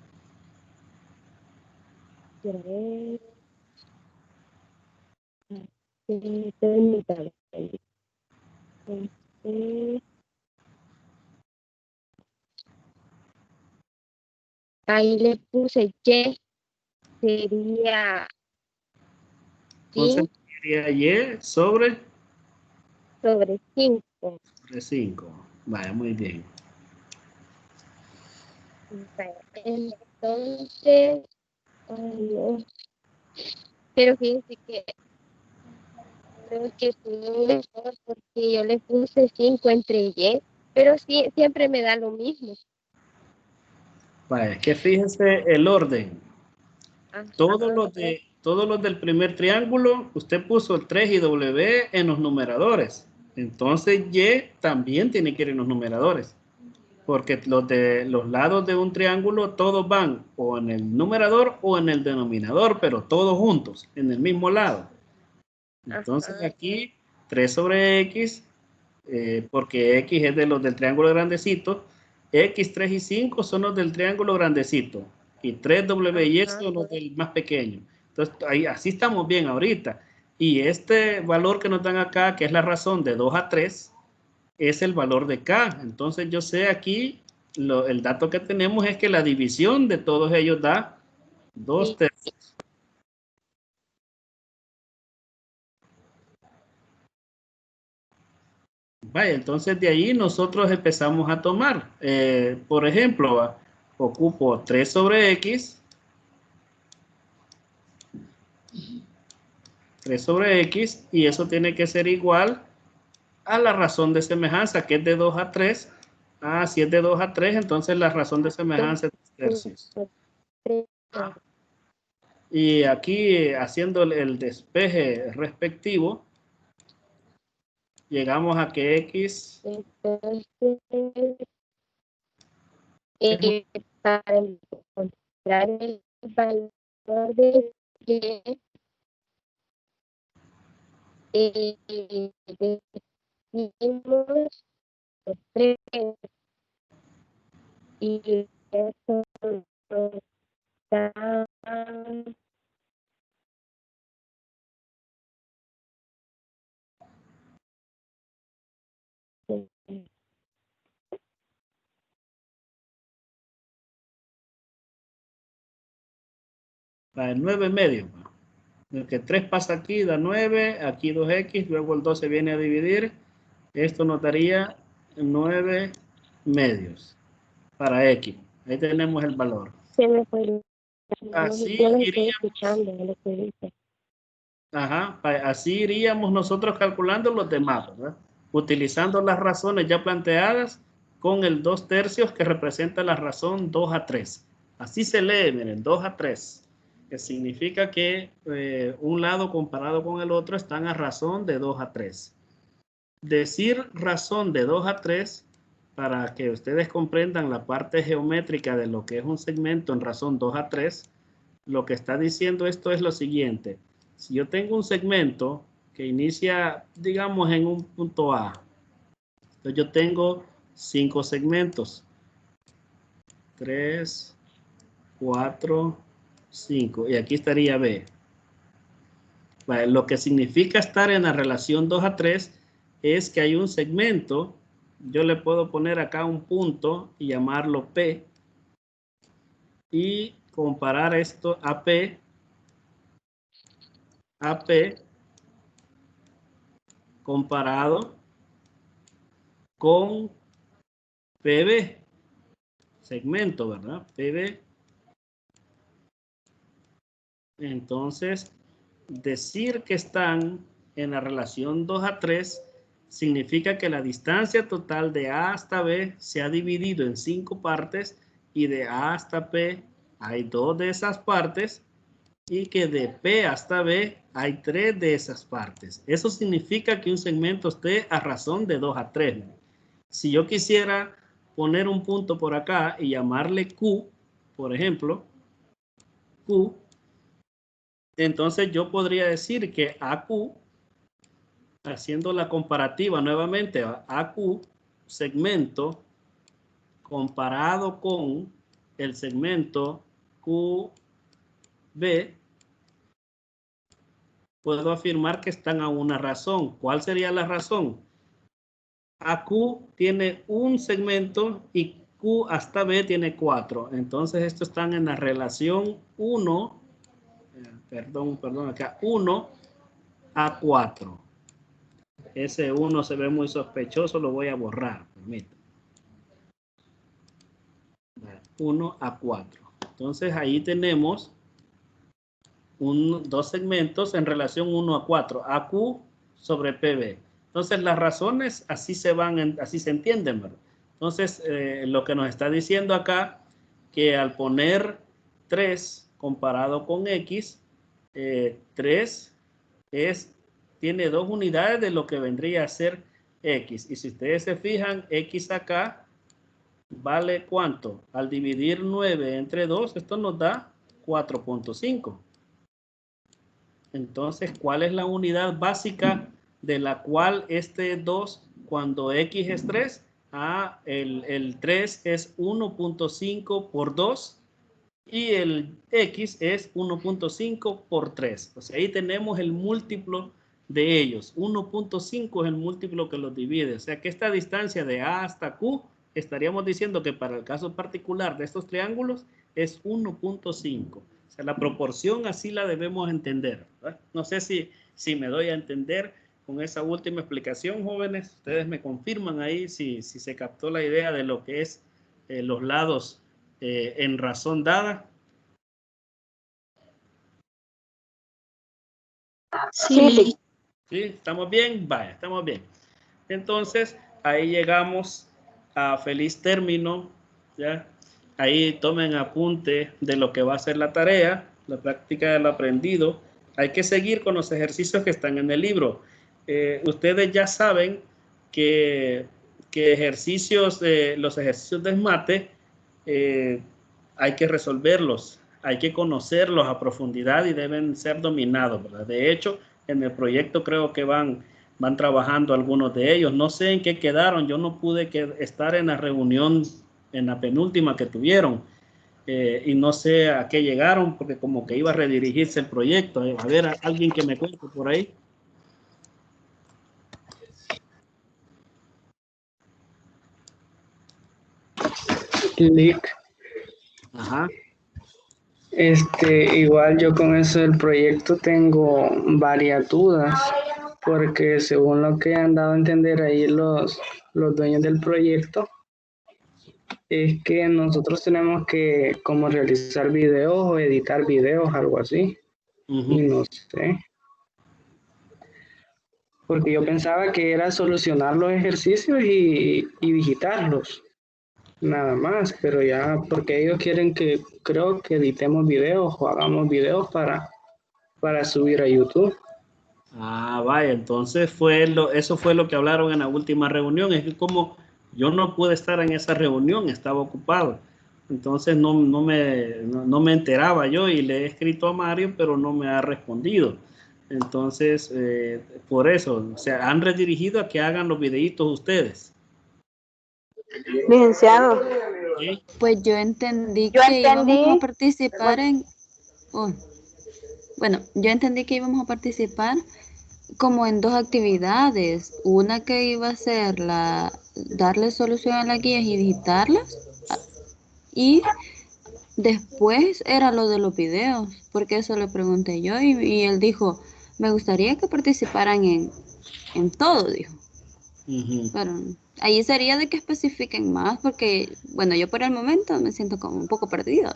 Permítame. Ahí le puse Y. Sería... Entonces sería Y sobre 5. sobre 5. Vaya, muy bien. Entonces, pero fíjense que creo que estuvo mejor porque yo le puse 5 entre Y, pero sí, siempre me da lo mismo. Vaya, es que fíjense el orden. Ajá. Todos los del primer triángulo, usted puso el 3 y W en los numeradores. Entonces Y también tiene que ir en los numeradores. Porque los de los lados de un triángulo todos van o en el numerador o en el denominador, pero todos juntos, en el mismo lado. Entonces aquí 3 sobre X, porque X es de los del triángulo grandecito, X, 3 y 5 son los del triángulo grandecito, y 3, W y X son los del más pequeño. Entonces ahí, así estamos bien ahorita. Y este valor que nos dan acá, que es la razón de 2 a 3, es el valor de K. Entonces yo sé aquí, el dato que tenemos es que la división de todos ellos da 2 tercios. Vaya, entonces de ahí nosotros empezamos a tomar. Por ejemplo, ocupo 3 sobre X. 3 sobre X, y eso tiene que ser igual a la razón de semejanza, que es de 2 a 3. Ah, si es de 2 a 3, entonces la razón de semejanza es 3 tercios. Y aquí, haciendo el despeje respectivo, llegamos a que X... para encontrar el valor de Y, decimos 3 y eso está Da 9 medio. El que 3 pasa aquí da 9, aquí 2X, luego el 2 se viene a dividir. Esto nos daría 9 medios para X. Ahí tenemos el valor. Se me fue. Así Yo lo estoy iríamos. escuchando, lo que dice. Ajá, así iríamos nosotros calculando los demás, ¿verdad? Utilizando las razones ya planteadas con el 2 tercios que representa la razón 2 a 3. Así se lee, miren, 2 a 3. Que significa que un lado comparado con el otro están a razón de 2 a 3. Decir razón de 2 a 3, para que ustedes comprendan la parte geométrica de lo que es un segmento en razón 2 a 3, lo que está diciendo esto es lo siguiente. Si yo tengo un segmento que inicia, digamos, en un punto A, entonces yo tengo 5 segmentos. 3, 4, 5. Y aquí estaría B. Vale, lo que significa estar en la relación 2 a 3 es que hay un segmento. Yo le puedo poner acá un punto y llamarlo P. Y comparar esto a P. Comparado con PB. Segmento, ¿verdad? PB. Entonces, decir que están en la relación 2 a 3 significa que la distancia total de A hasta B se ha dividido en 5 partes y de A hasta P hay 2 de esas partes y que de P hasta B hay 3 de esas partes. Eso significa que un segmento esté a razón de 2 a 3. Si yo quisiera poner un punto por acá y llamarle Q, por ejemplo, Q, entonces yo podría decir que AQ, haciendo la comparativa nuevamente, AQ, segmento, comparado con el segmento QB, puedo afirmar que están a una razón. ¿Cuál sería la razón? AQ tiene un segmento y Q hasta B tiene 4. Entonces estos están en la relación 1, perdón, acá 1 a 4. Ese 1 se ve muy sospechoso, lo voy a borrar. Permítanme. 1 a 4. Entonces ahí tenemos dos segmentos en relación 1 a 4. AQ sobre PB. Entonces las razones así se van, así se entienden, ¿verdad? Entonces lo que nos está diciendo acá, que al poner 3 comparado con X, 3 tiene 2 unidades de lo que vendría a ser X. Y si ustedes se fijan, X acá vale ¿cuánto? Al dividir 9 entre 2, esto nos da 4.5. Entonces, ¿cuál es la unidad básica de la cual este 2, cuando X es 3? El 3 es 1.5 por 2 y el X es 1.5 por 3. O sea, ahí tenemos el múltiplo de ellos. 1.5 es el múltiplo que los divide. O sea, que esta distancia de A hasta Q, estaríamos diciendo que para el caso particular de estos triángulos es 1.5. O sea, la proporción así la debemos entender, ¿verdad? No sé si me doy a entender con esa última explicación, jóvenes. Ustedes me confirman ahí si se captó la idea de lo que es los lados en razón dada. Sí. ¿Sí? ¿Estamos bien? Vaya, estamos bien. Entonces, ahí llegamos a feliz término, ¿ya? Ahí tomen apunte de lo que va a ser la tarea, la práctica del aprendido. Hay que seguir con los ejercicios que están en el libro. Ustedes ya saben que los ejercicios de SMATE hay que resolverlos, hay que conocerlos a profundidad y deben ser dominados, ¿verdad? De hecho, en el proyecto creo que van trabajando algunos de ellos. No sé en qué quedaron. Yo no pude estar en la reunión, en la penúltima que tuvieron. Y no sé a qué llegaron, porque como que iba a redirigirse el proyecto. A ver, alguien que me cuente por ahí. Lick. Ajá. Igual yo con eso del proyecto tengo varias dudas, porque según lo que han dado a entender ahí los dueños del proyecto, es que nosotros tenemos que como realizar videos o editar videos, algo así. Y no sé. Porque yo pensaba que era solucionar los ejercicios y digitarlos. Nada más, pero ya, porque ellos quieren que, creo que editemos videos o hagamos videos para subir a YouTube. Ah, vaya, entonces eso fue lo que hablaron en la última reunión. Es que como yo no pude estar en esa reunión, estaba ocupado. Entonces no me enteraba yo y le he escrito a Mario, pero no me ha respondido. Entonces, por eso, o sea, han redirigido a que hagan los videitos ustedes. Licenciado. ¿Sí? Pues yo entendí que íbamos a participar yo entendí que íbamos a participar como en 2 actividades. Una que iba a ser darle solución a las guías y digitarlas. Y después era lo de los videos, porque eso le pregunté yo y él dijo, me gustaría que participaran en todo, dijo. Pero ahí sería de que especifiquen más, porque, bueno, yo por el momento me siento como un poco perdida.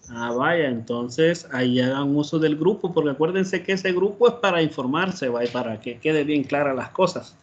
Ah, vaya, entonces ahí hagan uso del grupo, porque acuérdense que ese grupo es para informarse, vaya, para que quede bien claras las cosas.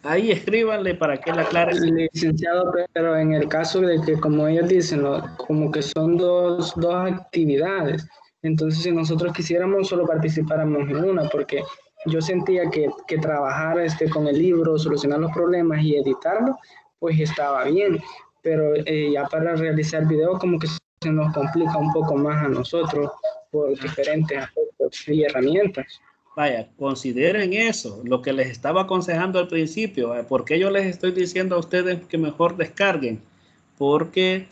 Ahí escríbanle para que la aclare. Licenciado, pero en el caso de que, como ellos dicen, como que son dos actividades, entonces si nosotros quisiéramos solo participáramos en una, porque yo sentía que trabajar con el libro, solucionar los problemas y editarlo, pues estaba bien, pero ya para realizar video como que se nos complica un poco más a nosotros por diferentes aspectos y herramientas. Vaya, consideren eso, lo que les estaba aconsejando al principio. ¿Por qué yo les estoy diciendo a ustedes que mejor descarguen? Porque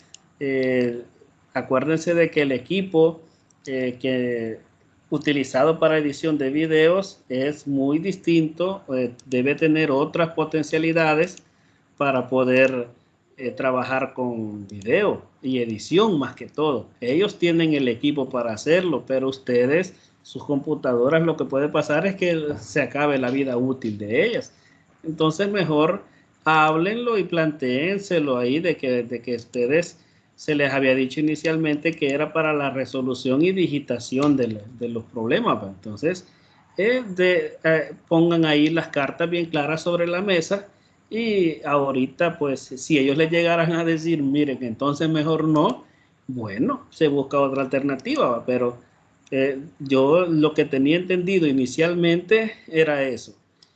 acuérdense de que el equipo utilizado para edición de videos es muy distinto, debe tener otras potencialidades para poder trabajar con video y edición más que todo. Ellos tienen el equipo para hacerlo, pero ustedes, sus computadoras, lo que puede pasar es que se acabe la vida útil de ellas. Entonces mejor háblenlo y plantéenselo ahí de que ustedes se les había dicho inicialmente que era para la resolución y digitación de los problemas. Entonces pongan ahí las cartas bien claras sobre la mesa. Y ahorita, pues, si ellos les llegaran a decir, miren, entonces mejor no, bueno, se busca otra alternativa, ¿va? Pero yo lo que tenía entendido inicialmente era eso,